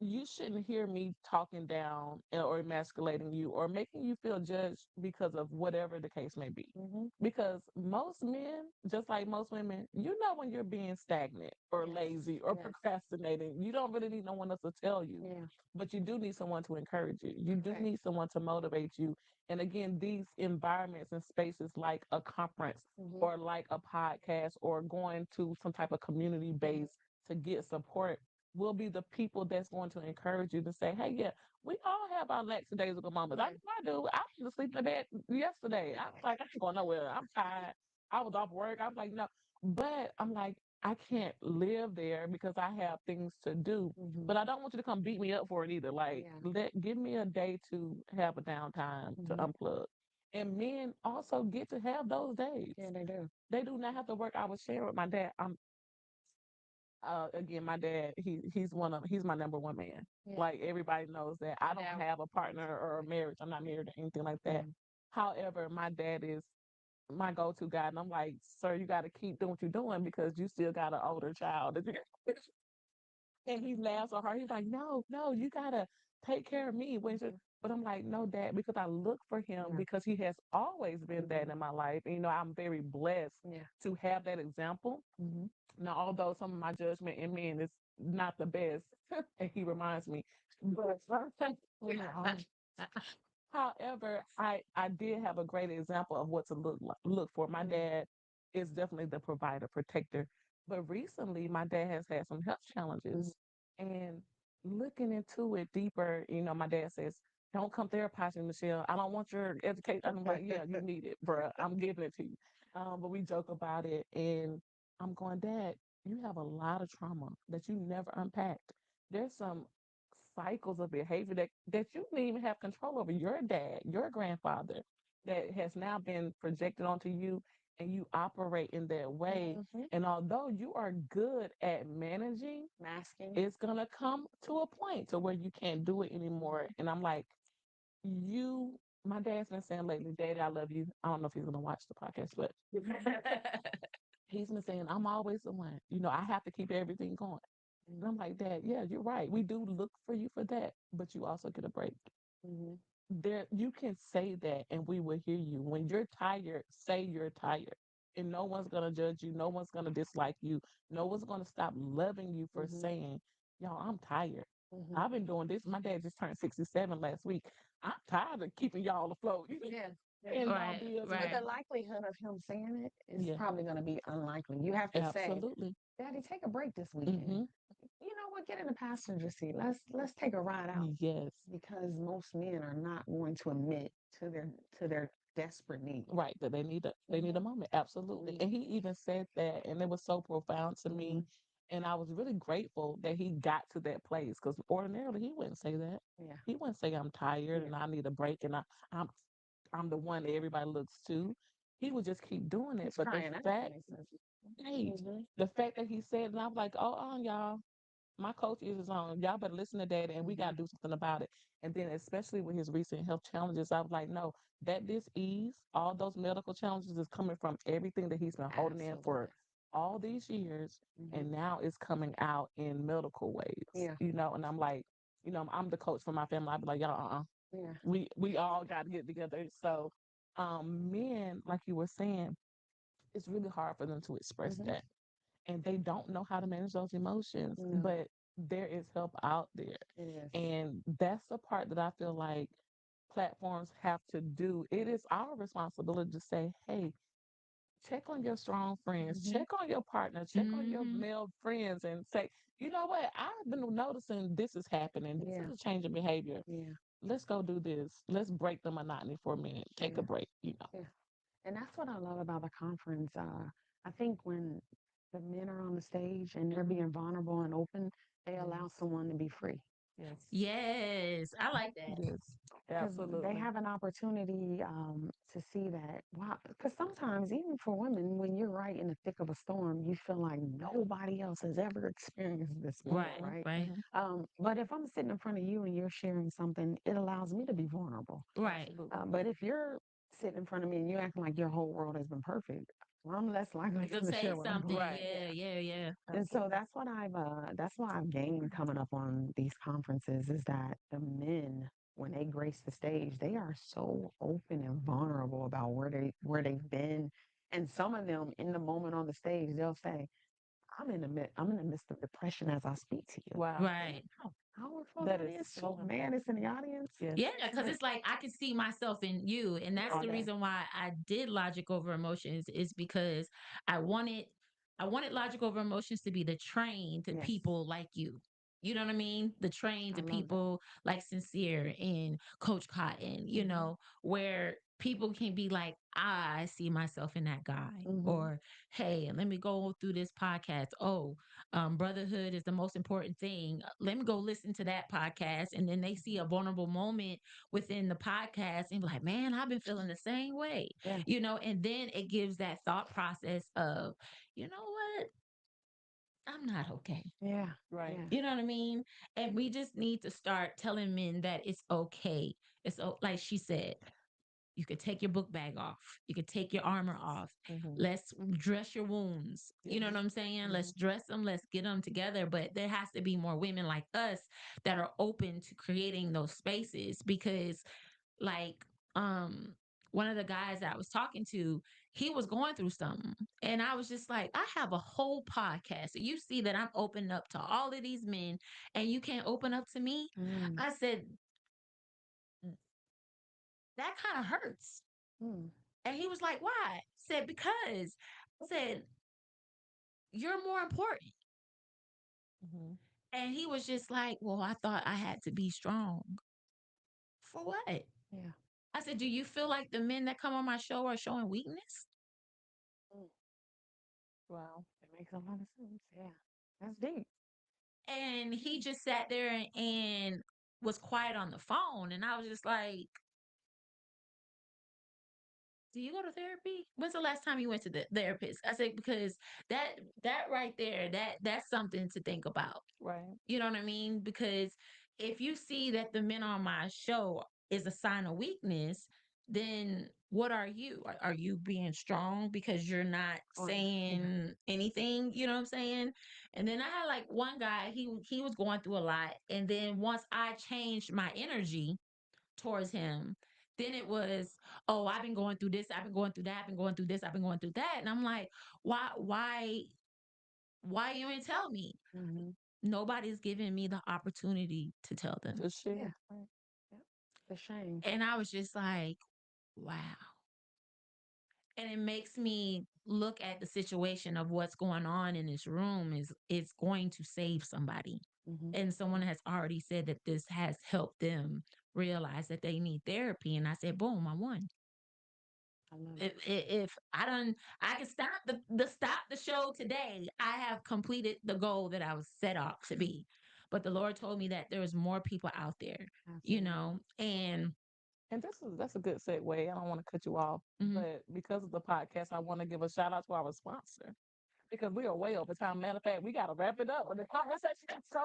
You shouldn't hear me talking down or emasculating you or making you feel judged because of whatever the case may be. Hmm. Because most men, just like most women, when you're being stagnant or Yes. lazy or Yes. procrastinating. You don't really need no one else to tell you, Yeah. but you do need someone to encourage you. You do Correct. need someone to motivate you. And again, these environments and spaces like a conference Hmm. or like a podcast or going to some type of community base to get support will be the people that's going to encourage you to say, hey, yeah, we all have our lackadaisical moments. Right. I do. I was asleep in the bed yesterday. I was like, I ain't going nowhere. I'm tired. I was off work. I was like, no. But I'm like, I can't live there because I have things to do. Hmm. But I don't want you to come beat me up for it either. Like, Yeah. give me a day to have a downtime to Hmm. unplug. And men also get to have those days. Yeah, they do. They do not have to work. I was sharing with my dad. Again, my dad, he's my number one man. Yeah. Like everybody knows that I don't That have a partner or a marriage. I'm not married or anything like that. Mhm. However, my dad is my go-to guy, and I'm like, sir, you got to keep doing what you're doing because you still got an older child. And he laughs so hard. He's like, no, no, you gotta take care of me. Mhm. But I'm like, no, dad, because I look for him Yeah. because he has always been that Mhm. in my life. And, I'm very blessed Yeah. to have that example. Mhm. Now, although some of my judgment in men is not the best, and he reminds me, but however, I did have a great example of what to look for. My Mhm. dad is definitely the provider, protector. But recently, my dad has had some health Mhm. challenges, and looking into it deeper, my dad says, "Don't come therapizing, Michelle. I don't want your education." I'm like, "Yeah, you need it, bruh. I'm giving it to you." But we joke about it, and I'm going, Dad, you have a lot of trauma that you never unpacked. There's some cycles of behavior that you didn't even have control over. Your dad, your grandfather, that has now been projected onto you, and you operate in that way. Mhm. And although you are good at managing, Masking. it's gonna come to a point to where you can't do it anymore. And I'm like, my dad's been saying lately, Daddy, I love you. I don't know if he's gonna watch the podcast, but he's been saying, I'm always the one. I have to keep everything going. And I'm like, Dad, yeah, you're right. We do look for you for that, but you also get a break. Mhm. there you can say that and we will hear you. When you're tired, say you're tired. And no one's gonna judge you, no one's gonna dislike you, no one's gonna stop loving you for Mhm. saying, y'all, I'm tired. Mhm. I've been doing this. My dad just turned 67 last week. I'm tired of keeping y'all afloat. You know, Yeah. Yeah. paying y'all Right, bills and But right. the likelihood of him saying it is yeah, probably going to be unlikely. You have to say, absolutely. "Daddy, take a break this weekend. Mm-hmm. You know what? Get in the passenger seat. Let's take a ride out." Yes. Because most men are not going to admit to their desperate need. Right, that they need a Mhm. moment. Absolutely. And he even said that and it was so profound to me. Mhm. And I was really grateful that he got to that place because ordinarily he wouldn't say that. Yeah. He wouldn't say I'm tired Yeah. and I need a break and I'm I'm the one that everybody looks to. He would just keep doing it. He's But the crying out fact, when he says it. right, Mhm. the fact that he said, and I'm like, oh, y'all, my coach is on. Y'all better listen to that, and we got Mhm. to do something about it. And then, especially with his recent health challenges, I was like, no, that dis-ease, all those medical challenges is coming from everything that he's been holding in for Absolutely. all these years, Mhm. and now it's coming out in medical ways, Yeah. you know. And I'm like, you know, I'm the coach for my family. I'd be like, y'all, Yeah. we all got to get together. So, men, like you were saying, it's really hard for them to express Mhm. that and they don't know how to manage those emotions, No, but there is help out there. it is. And that's the part that I feel like platforms have to do. It is our responsibility to say, hey, check on your strong friends, Mhm. check on your partner, check on your Mm-hmm. male friends, and say, you know what? I've been noticing this is happening. This Yeah. is a change in behavior. Yeah. Let's go do this. Let's break the monotony for a minute. Take a Yeah. break, you know. Yeah. And that's what I love about the conference. I think when the men are on the stage and they're being vulnerable and open, they allow Yes. someone to be free. Yes. Yes, I like that. Yes. Because they Absolutely. have an opportunity to see that. Wow. Because sometimes, even for women, when you're right in the thick of a storm, you feel like nobody else has ever experienced this before, Right, Mm-hmm. right? right, Mm-hmm. But if I'm sitting in front of you and you're sharing something, it allows me to be vulnerable. right. Absolutely. But if you're sitting in front of me and you're acting like your whole world has been perfect, well, I'm less likely To to say share what I'm something, going through. Right. yeah, Yeah. yeah, yeah. And so Absolutely. that's what I've gained coming up on these conferences is that the men, when they grace the stage, they are so open and vulnerable about where they've been. And some of them in the moment on the stage, they'll say, I'm in the midst of depression as I speak to you. Wow. Right. How powerful That that is is to so a man important. that's in the audience. Yes. Yeah, It's because like, it's like I can see myself in you, and that's yeah, the Okay. reason why I did logic over emotions is because I wanted I wanted logic over emotions to be the train to yes, people like you. You know what I mean? The train I to love that. people like Sincere and Coach Cotton, Hmm. where people can be like, I see myself in that guy. Hmm. Or, hey, let me go through this podcast. Oh, brotherhood is the most important thing. Let me go listen to that podcast. And then they see a vulnerable moment within the podcast and be like, man, I've been feeling the same way, Yeah, and then it gives that thought process of, you know what? I'm not okay. yeah, Right. yeah. You know what I mean? And we just need to start telling men that it's okay. Like she said, you could take your book bag off. You could take your armor off. Mm-hmm. Let's dress your wounds. You know Yes. what I'm saying? Hmm. Let's dress them. Let's get them together. But there has to be more women like us that are open to creating those spaces because, like, um, one of the guys that I was talking to, he was going through something. And I was just like, I have a whole podcast. So you see that I'm opening up to all of these men and you can't open up to me. Mm, I said, that kind of hurts. mm, And he was like, why? I said, because I said, you're more important. Mm-hmm. And he was just like, well, I thought I had to be strong. For what? yeah. I said, do you feel like the men that come on my show are showing weakness? Mm. Wow. It makes a lot of sense. Yeah, that's deep. And he just sat there and was quiet on the phone. And I was just like, do you go to therapy? When's the last time you went to the therapist? I said, because that right there, that's something to think about. Right. You know what I mean? Because if you see that the men on my show is a sign of weakness, then what are you? Are you being strong because you're not Or yeah. saying anything? You know what I'm saying? And then I had like one guy, he was going through a lot. And then once I changed my energy, towards him. Then it was, oh, I've been going through this, I've been going through that, I've been going through this, I've been going through that. And I'm like, why you ain't tell me? Mm-hmm. Nobody's giving me the opportunity to tell them. To share. Yeah. Yeah. The shame. And I was just like, wow. And it makes me look at the situation of what's going on in this room is it's going to save somebody. Mm-hmm. And someone has already said that this has helped them realize that they need therapy. And I said, boom, I won. I love it. If I don't, I can stop stop the show today. I have completed the goal that I was set off to be. But the Lord told me that there's more people out there, Absolutely. and And that's a good segue. I don't want to cut you off, mhm. but because of the podcast, I want to give a shout out to our sponsor because we are way over time. Matter of fact, we got to wrap it up. But the conversation is so,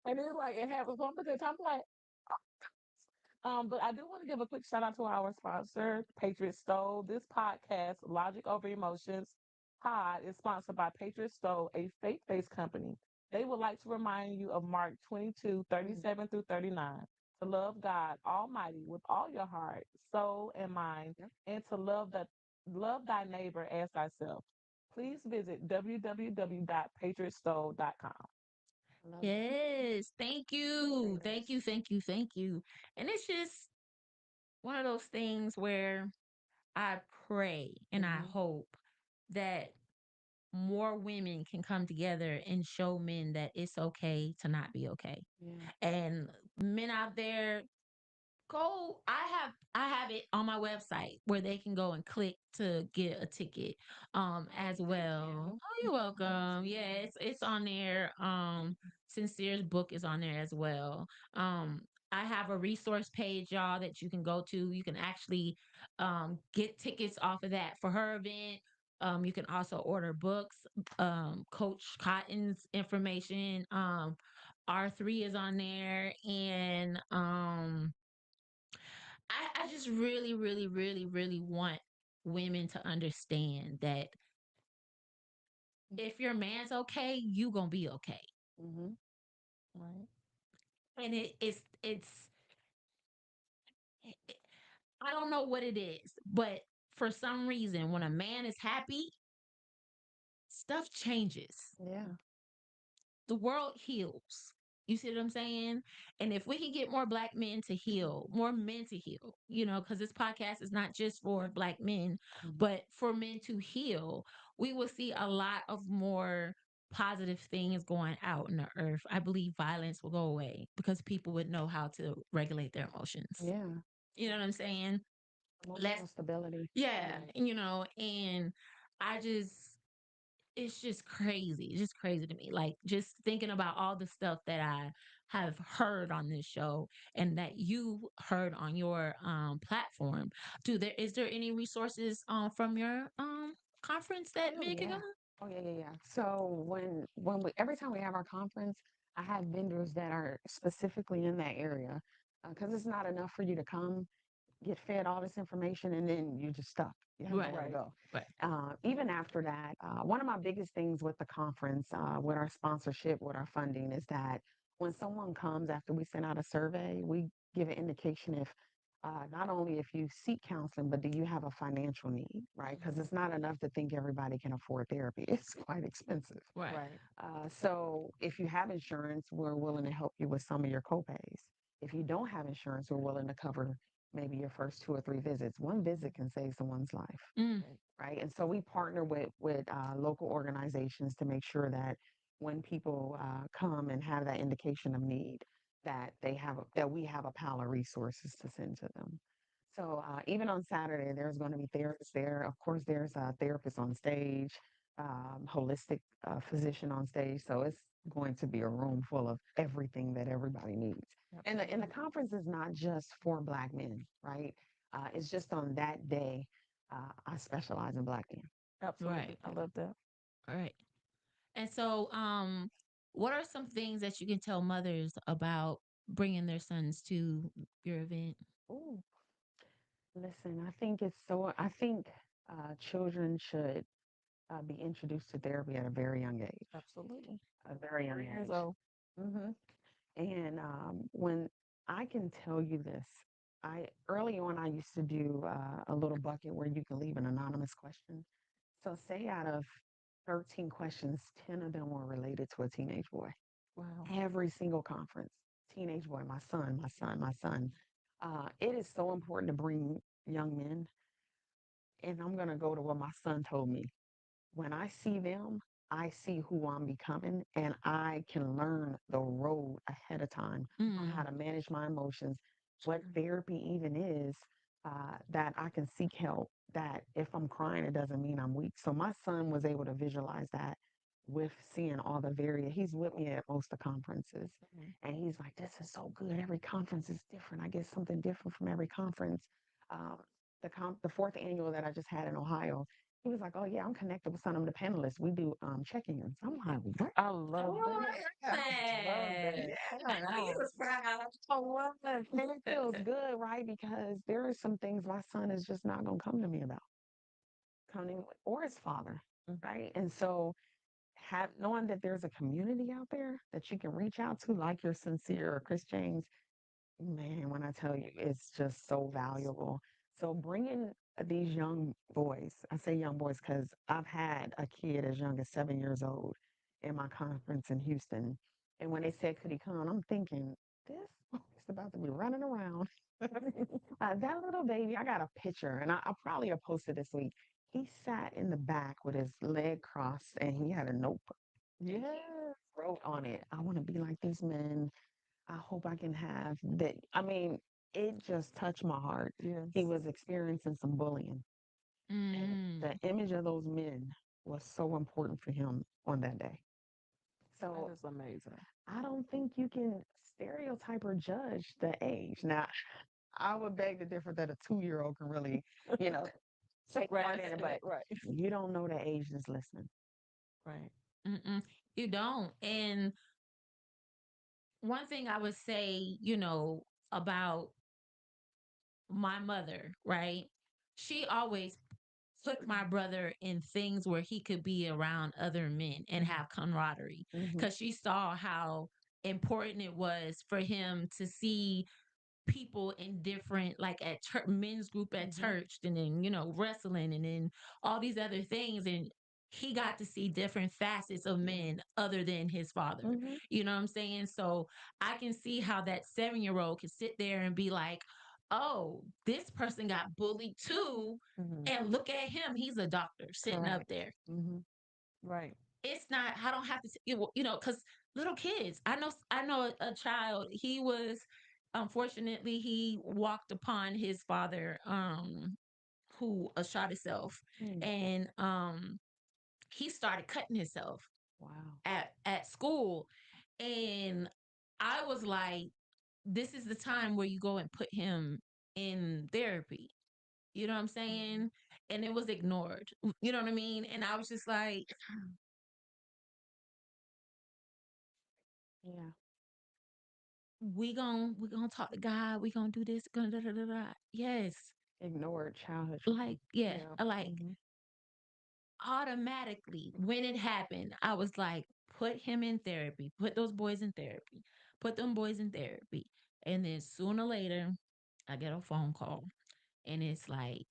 and it's like it happens one percent. I'm like, but I do want to give a quick shout out to our sponsor, Patriot Stove. This podcast, Logic Over Emotions Pod, is sponsored by Patriot Stove, a faith-based company. They would like to remind you of Mark 22, Mm. 37 through 39, to love God Almighty with all your heart, soul, and mind, Yep. and to love thy neighbor as thyself. Please visit www.patriotstove.com. I love it. Yes, thank Say you, thank less. you, thank you, thank you. And it's just one of those things where I pray and I Mm-hmm. hope that more women can come together and show men that it's okay to not be okay. Yeah. And men out there, go, I have it on my website where they can go and click to get a ticket Oh, as thank well. you. Oh, you're welcome. Yeah, it's on there. Sincere's book is on there as well. I have a resource page, y'all, that you can go to. You can actually get tickets off of that for her event. You can also order books, Coach Cotton's information. R3 is on there, and I just really, really, really, really want women to understand that if your man's okay, you gonna be okay. Mm-hmm. Right? And I don't know what it is, but for some reason, when a man is happy, stuff changes. Yeah. The world heals. You see what I'm saying? And if we can get more black men to heal, more men to heal, because this podcast is not just for black men, Mm-hmm. but for men to heal, we will see a lot of more positive things going out in the earth. I believe violence will go away because people would know how to regulate their emotions. Yeah. You know what I'm saying? Less, Emotional stability. yeah, Yeah. and I just, it's just crazy. It's just crazy to me. Like just thinking about all the stuff that I have heard on this show and that you heard on your platform. Is there any resources from your conference that Oh men can go? yeah. Oh yeah, yeah, yeah. So when we every time we have our conference, I have vendors that are specifically in that area because it's not enough for you to come get fed all this information and then you're just stuck. You have Right. nowhere to Right. go. Right. Even after that, one of my biggest things with the conference, with our sponsorship, with our funding, is that when someone comes after we send out a survey, we give an indication if not only if you seek counseling, but do you have a financial need, right? Because it's not enough to think everybody can afford therapy. It's quite expensive. Right. Right. So if you have insurance, we're willing to help you with some of your copays. If you don't have insurance, we're willing to cover maybe your first 2 or 3 visits. One visit can save someone's life, Mm, right? And so we partner with local organizations to make sure that when people come and have that indication of need, that we have a pile of resources to send to them. So even on Saturday, there's going to be therapists there. Of course, there's a therapist on stage, holistic physician on stage. So it's going to be a room full of everything that everybody needs. And the Absolutely. conference is not just for Black men, right? It's just on that day. I specialize in Black men. right. Absolutely. I love that. Right. And so, what are some things that you can tell mothers about bringing their sons to your event? Ooh, listen, I think children should be introduced to therapy at a very young age, Absolutely. a very young 3 years age. old. hmm And when I can tell you this. I early on I used to do a little bucket where you can leave an anonymous question. So say out of 13 questions, 10 of them were related to a teenage boy. Wow. Every single conference, teenage boy, my son, my son, my son. It is so important to bring young men. And I'm going to go to what my son told me. When I see them, I see who I'm becoming, and I can learn the road ahead of time on how Mm, to manage my emotions, what Sure. therapy even is, that I can seek help. That if I'm crying, it doesn't mean I'm weak. So my son was able to visualize that with seeing all the various. He's with me at most of the conferences, Mhm. and he's like, "This is so good. Every conference is different. I get something different from every conference." Um, the fourth annual that I just had in Ohio, he was like, "Oh yeah, I'm connected with some of the panelists. We do check-ins." I'm like, "What?" I love oh, that. Yeah, I love man. that. I know you yeah. was proud. I love it. And it feels good, right? Because there are some things my son is just not gonna come to me about, coming or his father, Mhm. right? And so have knowing that there's a community out there that you can reach out to, like your sincere or Chris James, man, when I tell you, it's just so valuable. So bringing these young boys, I say young boys because I've had a kid as young as 7 years old in my conference in Houston. And when they said, could he come? I'm thinking, this boy's about to be running around. That little baby, I got a picture, and I'll probably have posted this week. He sat in the back with his leg crossed, and he had a notebook, and he Yeah. wrote on it, I want to be like these men. I hope I can have that. I mean, it just touched my heart. He Yes. was experiencing some bullying, and the Mm, image of those men was so important for him on that day. That So is amazing. I don't think you can stereotype or judge the age. Now, I would beg to differ that a 2 year old can really, you know, take part in it, but Right. you don't know the age that's listening. Right. mm-mm, you don't. And one thing I would say, about my mother, right? She always put my brother in things where he could be around other men and have camaraderie Mm-hmm. because she saw how important it was for him to see people in different, like at men's group at Mm-hmm. church, and then wrestling, and then all these other things, and he got to see different facets of Yeah. men other than his father. Mm-hmm. You know what I'm saying? So I can see how that 7-year old can sit there and be like, oh, this person got bullied too, Mm-hmm. and look at him, he's a doctor sitting up Correct. there. Mm-hmm. Right. It's not, I don't have to because little kids, I know a child, he was, unfortunately, he walked upon his father, who shot himself, Mm. and he started cutting himself Wow. at school. And I was like, this is the time where you go and put him in therapy. You know what I'm Mm-hmm. saying? And it was ignored. You know what I mean? And I was just like, Yeah. we gonna talk to God. We gonna do this. Gonna da, da, da, da. Yes, Ignored childhood like trauma. yeah, Yeah. like Mm-hmm. automatically when it happened, I was like, put him in therapy. Put those boys in therapy. Put them boys in therapy. And then sooner or later, I get a phone call, and it's like,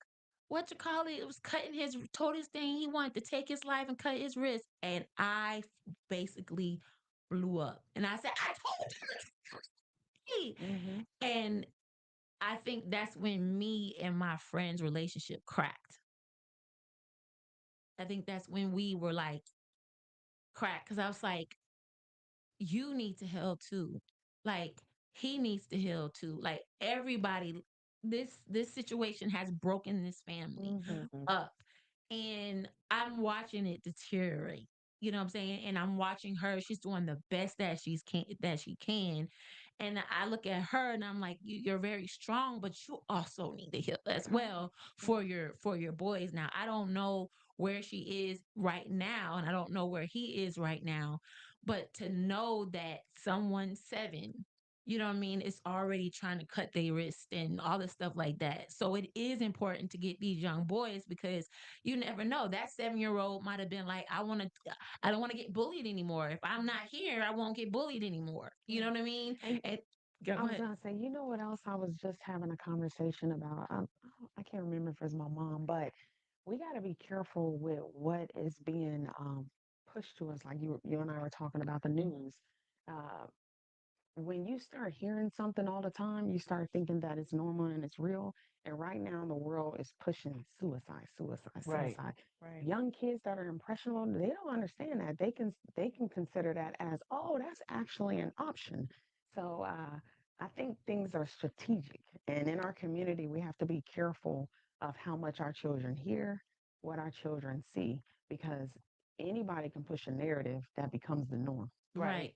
what you call it? It was cutting his told his thing. He wanted to take his life and cut his wrist, and I basically blew up. And I said, I told you. Mm-hmm. And I think that's when me and my friend's relationship cracked. I think that's when we were like cracked, because I was like, you need to heal too. Like, he needs to heal too. Like, everybody, this situation has broken this family Mm-hmm. up, and I'm watching it deteriorate. You know what I'm saying? And I'm watching her. She's doing the best that she can. And I look at her and I'm like, you're very strong, but you also need to heal as Correct. well Yeah. for your boys. Now, I don't know where she is right now, and I don't know where he is right now, but to know that someone seven, you know what I mean, is already trying to cut their wrist and all this stuff like that. So it is important to get these young boys, because you never know. That 7-year old might have been like, I don't want to get bullied anymore. If I'm not here, I won't get bullied anymore. You Yeah. know what I mean? And And Go I was ahead. gonna say, you know what else I was just having a conversation about? I can't remember if it's my mom, but we got to be careful with what is being pushed to us. Like you and I were talking about the news. Uh, when you start hearing something all the time, you start thinking that it's normal and it's real. And right now, the world is pushing suicide, suicide, Right. suicide. Right. Young kids that are impressionable, they don't understand that. They can consider that as, oh, that's actually an option. So I think things are strategic, and in our community, we have to be careful of how much our children hear, what our children see, because anybody can push a narrative that becomes the norm. Right.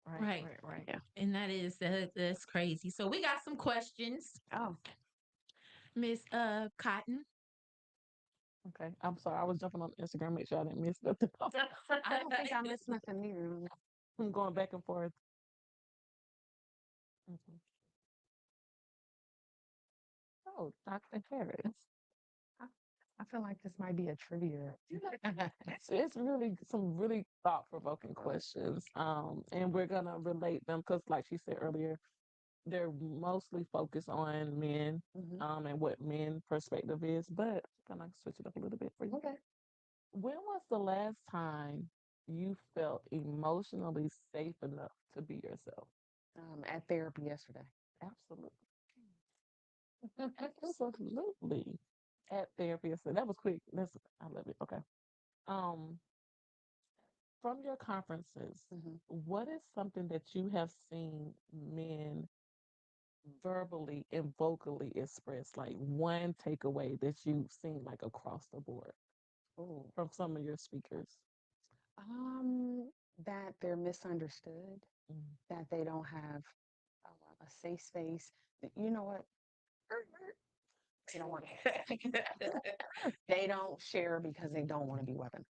Right. Right. Right. Right. Right. Yeah. And that's crazy. So we got some questions, Oh, Miss Cotton. Okay. I'm sorry. I was jumping on Instagram, make sure I didn't miss nothing. I don't think I missed nothing either. I'm going back and forth. Mhm. Oh, Dr. Harris. I, I feel like this might be a trivia. It's really some really thought-provoking questions. And we're gonna relate them because, like she said earlier, they're mostly focused on men, Mhm. and what men perspective is, but I'm gonna switch it up a little bit for you. Okay. When was the last time you felt emotionally safe enough to be yourself? At therapy yesterday. Absolutely. Absolutely. At therapy. So that was quick. I love it. Okay. Um, from your conferences, Mhm. what is something that you have seen men verbally and vocally express? Like one takeaway that you've seen like across the board Oh, from some of your speakers. that they're misunderstood, Mm. that they don't have a safe space. You know what? They don't want they don't share because they don't want to be weaponized.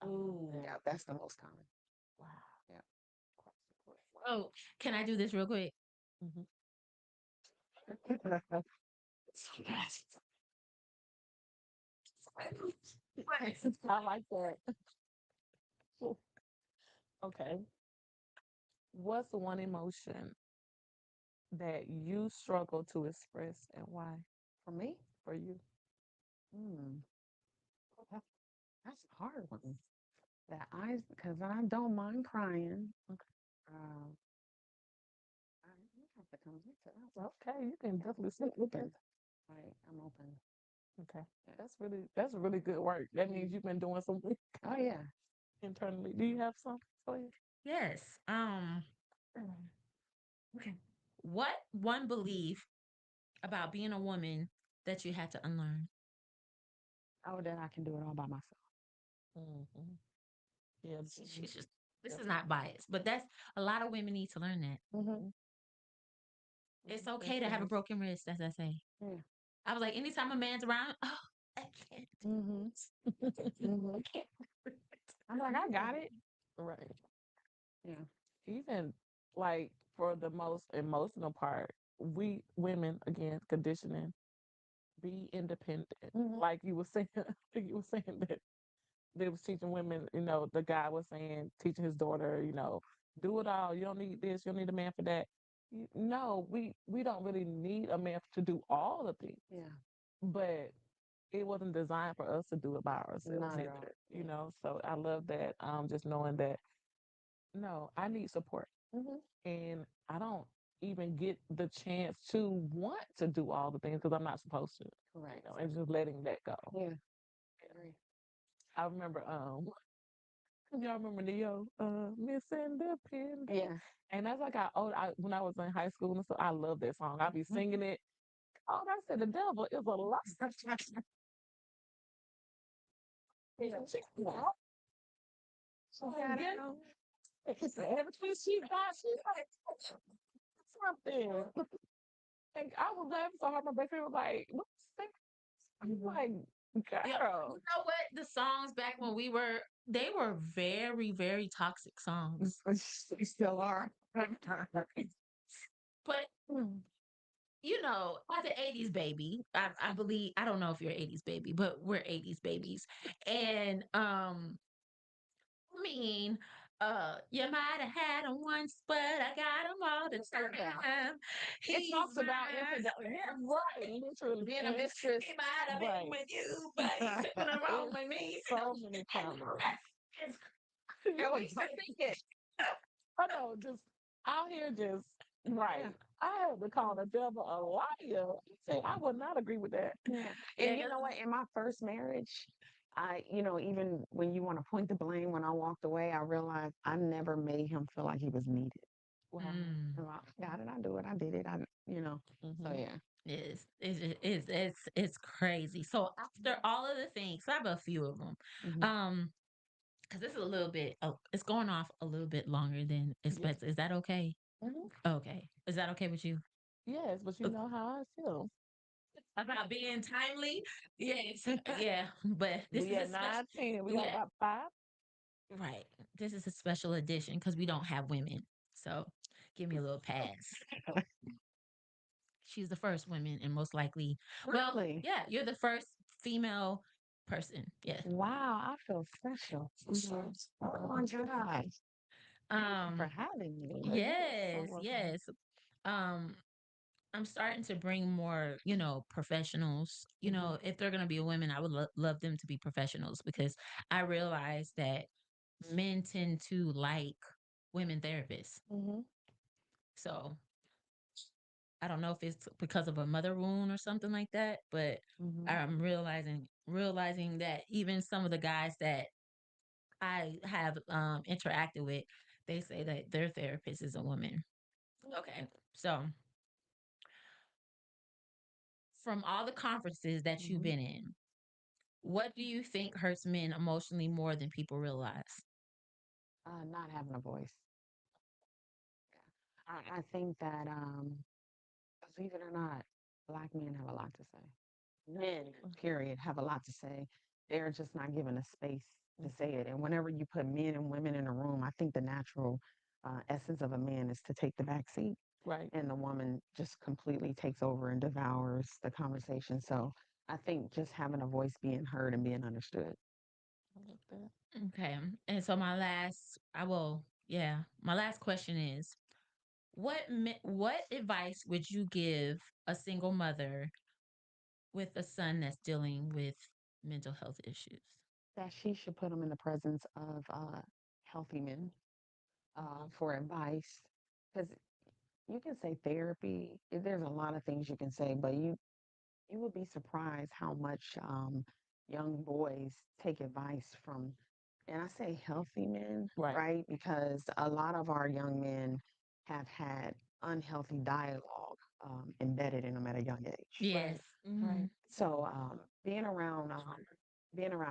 Ooh. Yeah, that's the most common. Wow. Yeah. Across the board. Oh, can I do this real quick? Mhm. I like that. Okay. What's the one emotion that you struggle to express and why For me, for you? hmm, that- that's a hard one. That I, because I don't mind crying. Okay. Uh, I have to come into that one. Okay, you can definitely I'm sit with it. open. Right, I'm open. Okay. Yeah. That's really good work. That means you've been doing some work Oh yeah. internally. Do you have some for you? Yes. Okay. What one belief about being a woman that you had to unlearn? Oh, that I can do it all by myself. Mm-hmm. Yeah. She's just, this is Definitely. not biased, but that's a lot of women need to learn that. Mm-hmm. It's That's okay to have a good. broken wrist, as I say. Yeah. I was like, anytime a man's around, oh, I can't. Mm-hmm. Mm-hmm. I can't. I'm like, I got it. Right. Yeah. Even like for the most emotional part, we women again conditioning be independent. Mm-hmm. Like you were saying, you were saying that they was teaching women. The guy was saying teaching his daughter, do it all. You don't need this. You don't need a man for that. No, we don't really need a man to do all the things, Yeah. but it wasn't designed for us to do it by ourselves Not at all. either. Yeah. So I love that. Just knowing that no, I need support, Mm-hmm. and I don't even get the chance to want to do all the things because I'm not supposed to. Correct. And just letting that go. Yeah. Agree. I remember y'all remember Neo, Miss Independent. Yeah. And as I got older, when I was in high school and stuff, I love that song. I'll be singing it. Oh, I said the devil is a lie. Yeah. Every time she got, she's like something. And I was laughing so hard, my best friend was like, "What's that?" I'm like, Yeah. You girl. know what? The songs back when they were very, very toxic songs. They still are. But as an 80s baby, I believe, I don't know if you're an 80s baby, but we're 80s babies. And I mean, You might have had him once, but I got him all the time. It He's talks about mine. infidelity. Yeah, right. Literally being a mistress. He might have been Right. with you, but he's sleeping around It's with me. so many comments. It was it. I know, just out here, just right. Yeah. I have to call the devil a liar. Say I would not agree with that. Yeah. Yeah, And you know what? In my first marriage, even when you want to point the blame, when I walked away, I realized I never made him feel like he was needed. wow. I'm like, God, did I do it? I did it. So Mm-hmm. yeah. It's crazy. So after all of the things, I have a few of them. Mhm. Um, because it's a little bit, it's going off a little bit longer than Yeah. expected. Is that okay? Mhm. Okay. Is that okay with you? Yes, but you Uh, know how I feel. About being timely? Yes. Yeah. But this We is a at special. 19. We got Yeah. about 5. Right. This is a special edition because we don't have women. So give me a little pass. She's the first woman and most likely, well, Really? yeah, you're the first female person. Yes. Wow, I feel special. Oh my God. Thank you for Um, having me. You're so yes, welcome. yes. Um, I'm starting to bring more, professionals. Mhm. If they're going to be a women, I would love them to be professionals because I realize that men tend to like women therapists. Mhm. So I don't know if it's because of a mother wound or something like that, but Mhm. I'm realizing that even some of the guys that I have interacted with, they say that their therapist is a woman. Okay. So from all the conferences that you've Mhm. been in, what do you think hurts men emotionally more than people realize? Not having a voice. I think that, believe it or not, black men have a lot to say. Men, period, have a lot to say. They're just not given a space to say it. And whenever you put men and women in a room, I think the natural essence of a man is to take the back seat, Right. and the woman just completely takes over and devours the conversation. So I think just having a voice, being heard, and being understood. I love that. Okay. And so my last question is what advice would you give a single mother with a son that's dealing with mental health issues? That she should put them in the presence of healthy men for advice. Because you can say therapy, there's a lot of things you can say, but you would be surprised how much young boys take advice from, and I say healthy men, Right. right? Because a lot of our young men have had unhealthy dialogue embedded in them at a young age. Yes. Right. Hmm. Right. So being around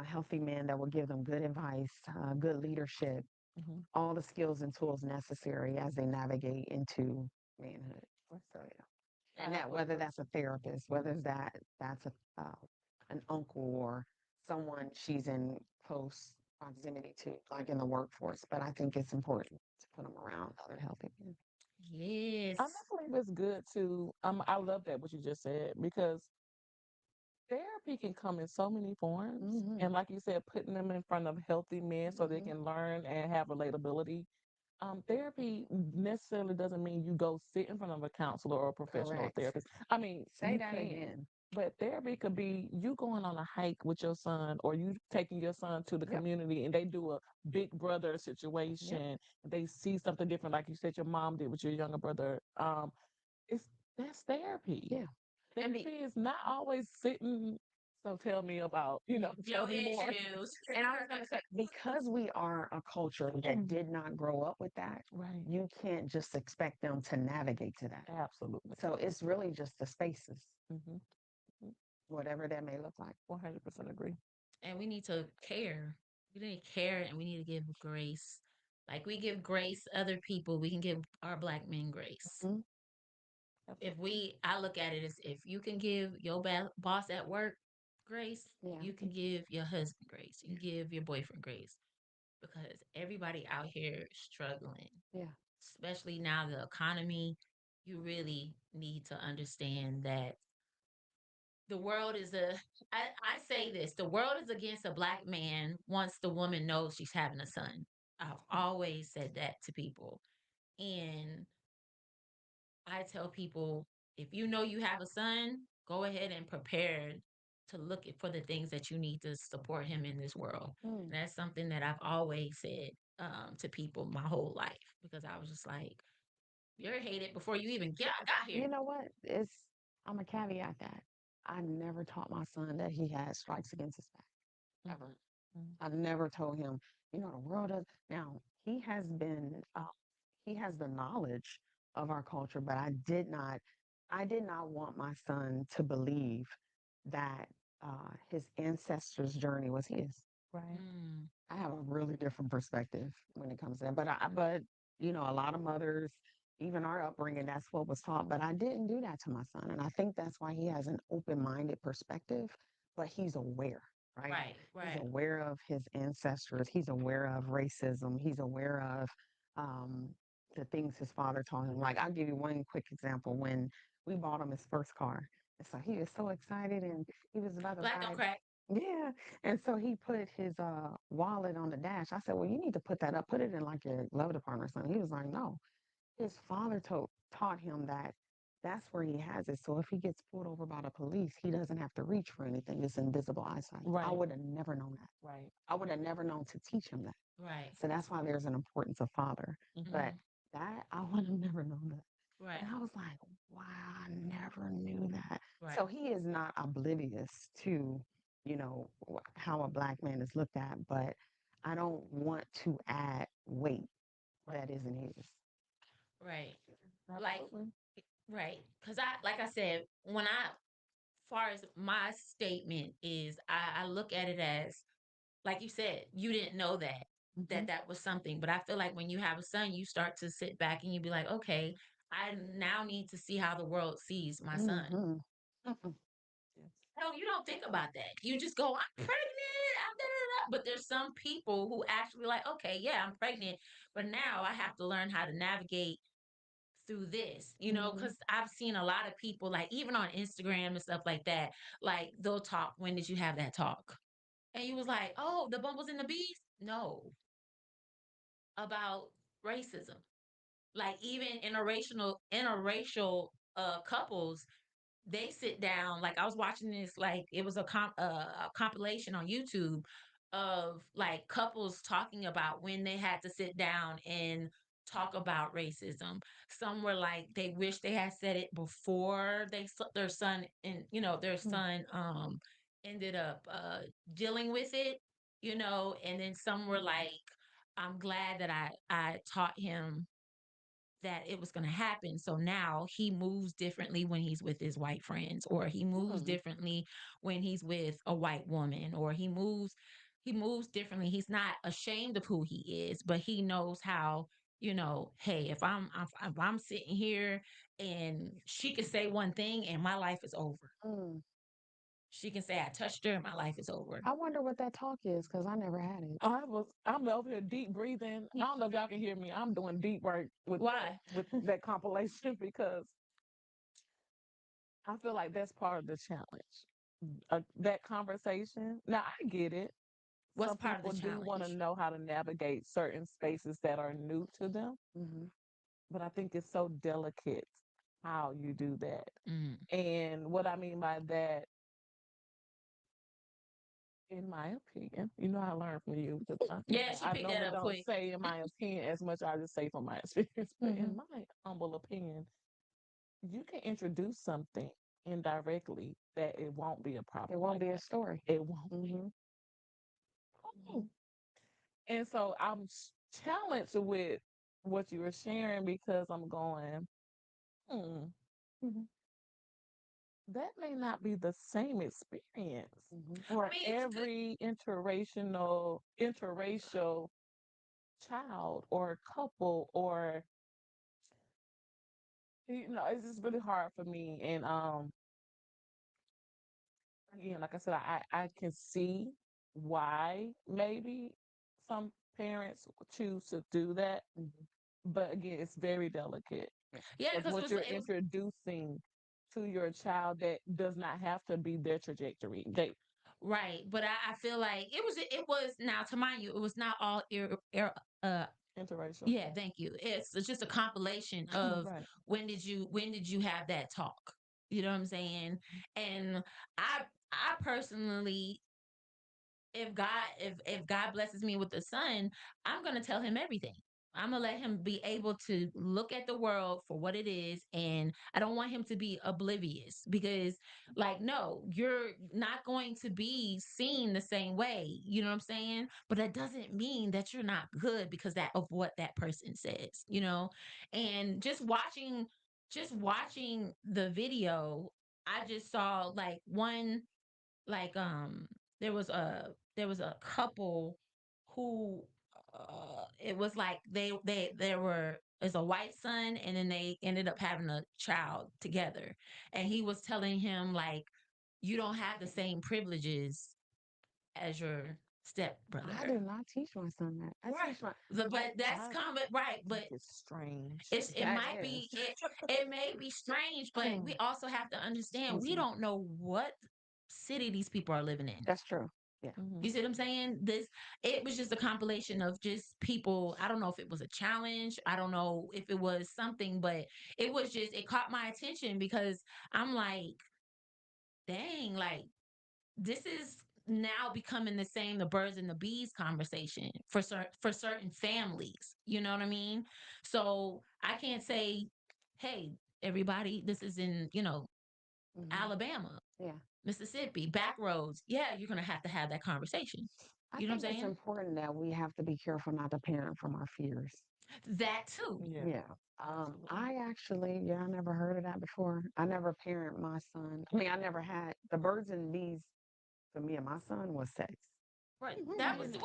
healthy men that will give them good advice, good leadership, Mm-hmm. all the skills and tools necessary as they navigate into manhood. So yeah, and that whether that's a therapist, whether that's an uncle or someone she's in close proximity to, like in the workforce. But I think it's important to put them around other healthy men. Yes. I believe it's good to. I love that what you just said because therapy can come in so many forms, Mm-hmm. and like you said, putting them in front of healthy men so they Mm-hmm. can learn and have relatability. Therapy necessarily doesn't mean you go sit in front of a counselor or a professional Correct. therapist. I mean, Say you that can, again. but therapy could be you going on a hike with your son, or you taking your son to the Yep. community and they do a big brother Yep. situation. They see something different, like you said, your mom did with your younger brother. It's that's therapy. Yeah. And Therapy is not always sitting. So tell me about, tell Your me more. issues. I was going to say, because we are a culture that did not grow up with that, Right. you can't just expect them to navigate to that. Absolutely. So it's really just the spaces, Mm-hmm. whatever that may look like. 100% agree. And we need to care. We need to care and we need to give grace. Like we give grace other people, we can give our black men grace. Mhm. If Absolutely. I look at it as if you can give your boss at work grace, Yeah. you can give your husband grace. You can give your boyfriend grace because everybody out here is struggling, Yeah. especially now the economy. You really need to understand that the world is I say this, the world is against a black man once the woman knows she's having a son. I've always said that to people. And I tell people, if you know you have a son, go ahead and prepare to look for the things that you need to support him in this world. Mm. And that's something that I've always said to people my whole life because I was just like, you're hated before you even got here. You know what? I'm a caveat that I never taught my son that he had strikes against his back ever. Mm. I never told him, the world does. Now he has the knowledge of our culture, but I did not want my son to believe that his ancestors' journey was his. Right. Mm, I have a really different perspective when it comes to that. But a lot of mothers, even our upbringing, that's what was taught. But I didn't do that to my son, and I think that's why he has an open-minded perspective. But he's aware, right? right, He's right. aware of his ancestors. He's aware of racism. He's aware of um, the things his father taught him. Like I'll give you one quick example. When we bought him his first car, and so he was so excited, and he was about to Black don't ride. crack. Yeah. And so he put his wallet on the dash. I said, well, you need to put that up, put it in like your glove department or something. He was like, no. His father taught him that that's where he has it. So if he gets pulled over by the police, he doesn't have to reach for anything. It's invisible eyesight. I Right. would have never known that. Right. I would have never known to teach him that. Right. So that's why there's an importance of father. But Hmm. that I would have never known that. Right. And I was like, wow, I never knew that. Right. So he is not oblivious to, how a black man is looked at, but I don't want to add weight Right. that isn't his. Right. Like, Absolutely. right. Because like I said, when I, far as my statement is, I look at it as, like you said, you didn't know that Mm-hmm. that was something. But I feel like when you have a son, you start to sit back and you be like, okay, I now need to see how the world sees my son. Mm-hmm. Mm-hmm. Yes. No, you don't think about that. You just go, I'm pregnant. I'm da, da, da. But there's some people who actually like, okay, yeah, I'm pregnant, but now I have to learn how to navigate through this, Mm-hmm. because I've seen a lot of people, like even on Instagram and stuff like that, like they'll talk, when did you have that talk? And you was like, oh, the bumbles and the bees? No, about racism. Like even interracial couples, they sit down. Like I was watching this, like it was a compilation on YouTube of like couples talking about when they had to sit down and talk about racism. Some were like they wish they had said it before their son, and their son ended up dealing with it, and then some were like, I'm glad that I taught him that it was going to happen. So now he moves differently when he's with his white friends, or he moves Mm-hmm. differently when he's with a white woman, or he moves differently. He's not ashamed of who he is, but he knows how, hey, if I'm sitting here and she can say one thing and my life is over. Mm. She can say I touched her and my life is over. I wonder what that talk is because I never had it. I'm over here deep breathing. I don't know if y'all can hear me. I'm doing deep work Why? with that compilation because I feel like that's part of the challenge. That conversation. Now I get it. What's Some part of the people do want to challenge? know how to navigate certain spaces that are new to them, Mm-hmm. but I think it's so delicate how you do that. Mm. And what I mean by that, in my opinion, I learned from you because Yeah, she I picked that normally up don't quick. say in my opinion as much. I just say from my experience. But Mm-hmm. in my humble opinion, you can introduce something indirectly that it won't be a It problem won't like be a that. story. It won't be. Mm-hmm. Oh. And so I'm challenged with what you were sharing because I'm going, hmm, Mm-hmm. that may not be the same experience Mm-hmm. I for mean, it's good. every interracial child or couple or it's just really hard for me. And again, like I said, I can see why maybe some parents choose to do that. Mm-hmm. But again, it's very delicate Yeah, because because what you're it was introducing to your child that does not have to be their trajectory. right. But I feel like it was now to mind you, it was not all uh Interracial. yeah, thank you. It's just a compilation of Right. when did you have that talk? You know what I'm saying? And I personally, if God blesses me with a son, I'm gonna tell him everything. I'm gonna let him be able to look at the world for what it is, and I don't want him to be oblivious because, like, no, you're not going to be seen the same way. You know what I'm saying? But that doesn't mean that you're not good because that of what that person says. And just watching the video, I just saw like one like there was a couple who it was like there were as a white son, and then they ended up having a child together, and he was telling him like, you don't have the same privileges as your I stepbrother. do not teach my son that. I Right. teach my But that's I common, right? think But it's strange. it that might is. be it may be strange, but we also have to understand Excuse we me. don't know what city these people are living in. That's true. Yeah. You Hmm. see what I'm saying? It was just a compilation of just people. I don't know if it was a challenge. I don't know if it was something, but it caught my attention because I'm like, dang, like this is now becoming the birds and the bees conversation for certain families. You know what I mean? So I can't say, hey, everybody, this is in, Hmm. Alabama, Yeah. Mississippi, back roads. Yeah, you're gonna have to have that conversation. I You know what think I'm it's saying? important that we have to be careful not to parent from our fears. That too. Yeah. Yeah. Absolutely. I actually, yeah, I never heard of that before. I never parent my son. I mean, I never had the birds and bees for me and my son was sex. Right. That was Mhm.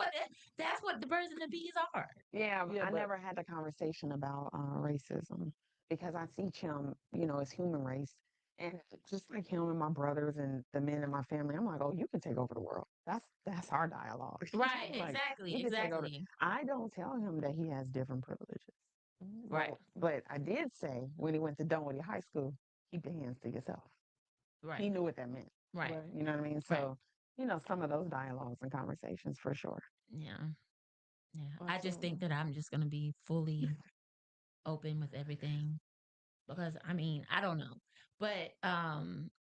that's what the birds and the bees are. Yeah, Yeah, I but never had the conversation about racism because I teach him, as human race. And just like him and my brothers and the men in my family, I'm like, oh, you can take over the world. That's our dialogue. Right, Like, exactly, you can take over. exactly. I don't tell him that he has different privileges. Right, But I did say when he went to Dunwoody High School, keep your hands to yourself. right, He knew what that meant. right, right. You know what I mean? right. So, some of those dialogues and conversations for sure. Yeah, yeah. I just think Absolutely. that I'm just gonna be fully open with everything because I mean, I don't know. But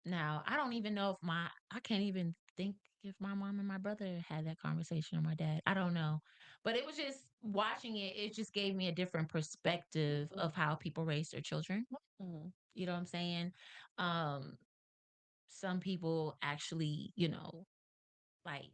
now I don't even know if I can't even think if my mom and my brother had that conversation or my dad. I don't know. But it was just watching it just gave me a different perspective of how people raise their children. Hmm. You know what I'm saying? Um some people actually, like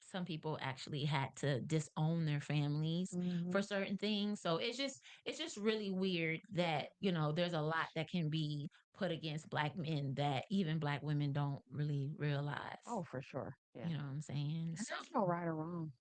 some people actually had to disown their families Hmm. for certain things. So it's just really weird that, there's a lot that can be put against black men that even black women don't really realize. Oh, for sure. Yeah. You know what I'm saying? And So there's no right or wrong.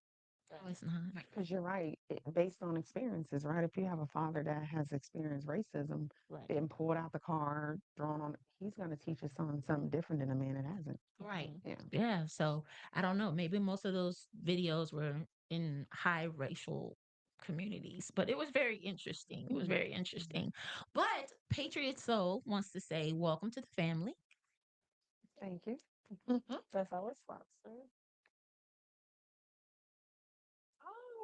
no, it's not. Because you're right, based on experiences, right? If you have a father that has experienced racism, Right. been pulled out the car, thrown on, he's going to teach his son something different than a man that hasn't. Right. Hmm. Yeah. Yeah. So I don't know. Maybe most of those videos were in high racial communities, but it was very interesting. It was Hmm. very interesting. But Patriot Soul wants to say, welcome to the family. Thank you. That's our sponsor.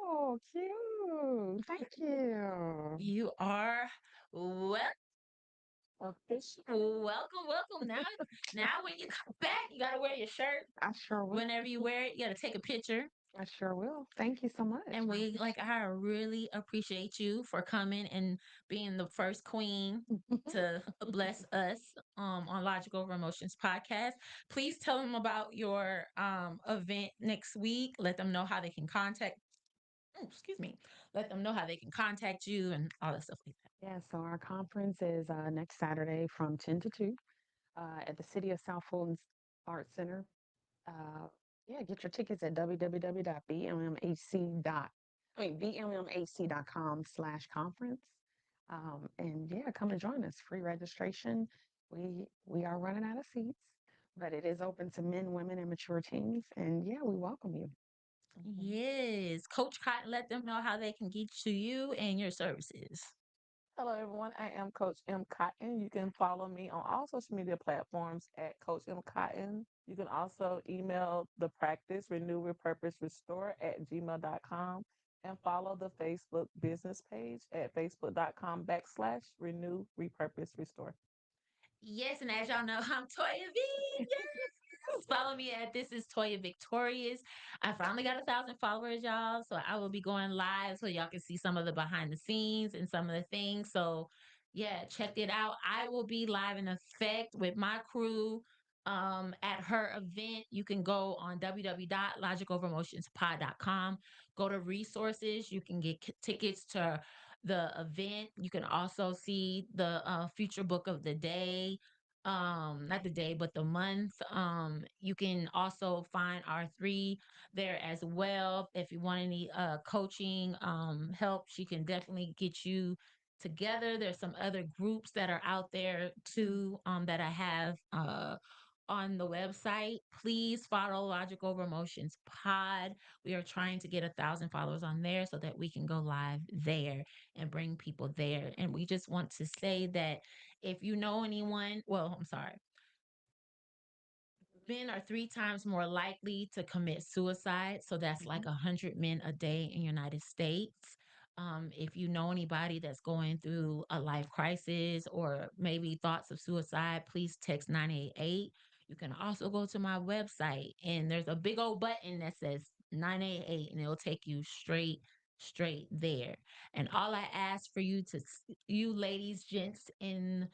Oh, cute. Thank you. You are well, Official. welcome. Now when you come back, you gotta wear your shirt. I sure will. Whenever you wear it, you gotta take a picture. I sure will. Thank you so much. And I I really appreciate you for coming and being the first queen appreciate to bless us on Logical Over Emotions podcast. Please tell them about your event next week. Let them know how they can contact excuse me. Let them know how they can contact you and all that stuff like that. Yeah, so our conference is next Saturday from 10 to 2 at the City of South Fulton's Art Center. Uh, yeah, get your tickets at bmmhc.com/conference. And yeah, come and join us. Free registration. We are running out of seats, but it is open to men, women, and mature teens. And yeah, we welcome you. Mhm. Yes. Coach Cotton, let them know how they can get to you and your services. Hello, everyone. I am Coach M. Cotton. You can follow me on all social media platforms at Coach M. Cotton. You can also email the practice renew, repurpose, restore at gmail.com and follow the Facebook business page at facebook.com/renew, repurpose, restore. Yes, and as y'all know, I'm Toya V. Yes. Follow me at This is Toya Victorious. I finally got 1,000 followers, y'all. So I will be going live so y'all can see some of the behind the scenes and some of the things. So yeah, check it out. I will be live in effect with my crew at her event. You can go on www.logicovermotionspod.com. Go to resources. You can get tickets to the event. You can also see the future book of the day, not the day but the month. You can also find our three there as well. If you want any coaching help, she can definitely get you together. There's some other groups that are out there too, that I have on the website. Please follow Logic Over Emotions Pod. We are trying to get 1,000 followers on there so that we can go live there and bring people there. And we just want to say that if you know anyone, well, I'm sorry, men are 3 times more likely to commit suicide. So that's like Mhm. 100 men a day in the United States. If you know anybody that's going through a life crisis or maybe thoughts of suicide, please text 988. You can also go to my website and there's a big old button that says 988 and it'll take you straight there. And all I ask for you to you ladies, gents, and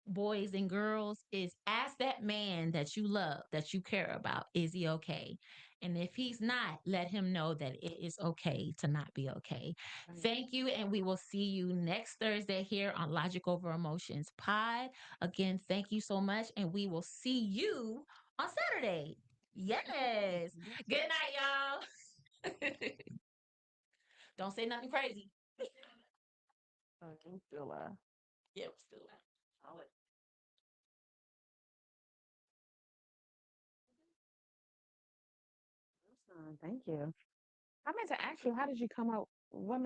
boys and girls is ask that man that you love, that you care about, is he okay? And if he's not, let him know that it is okay to not be okay. Right. Thank you. And we will see you next Thursday here on Logic Over Emotions Pod. Again, thank you so much. And we will see you on Saturday. Yes. Yes. Good night, y'all. Don't say nothing crazy. I'm still live. Yeah, we're still out. Solid. Awesome. Thank you. I meant to ask you, how did you come up? What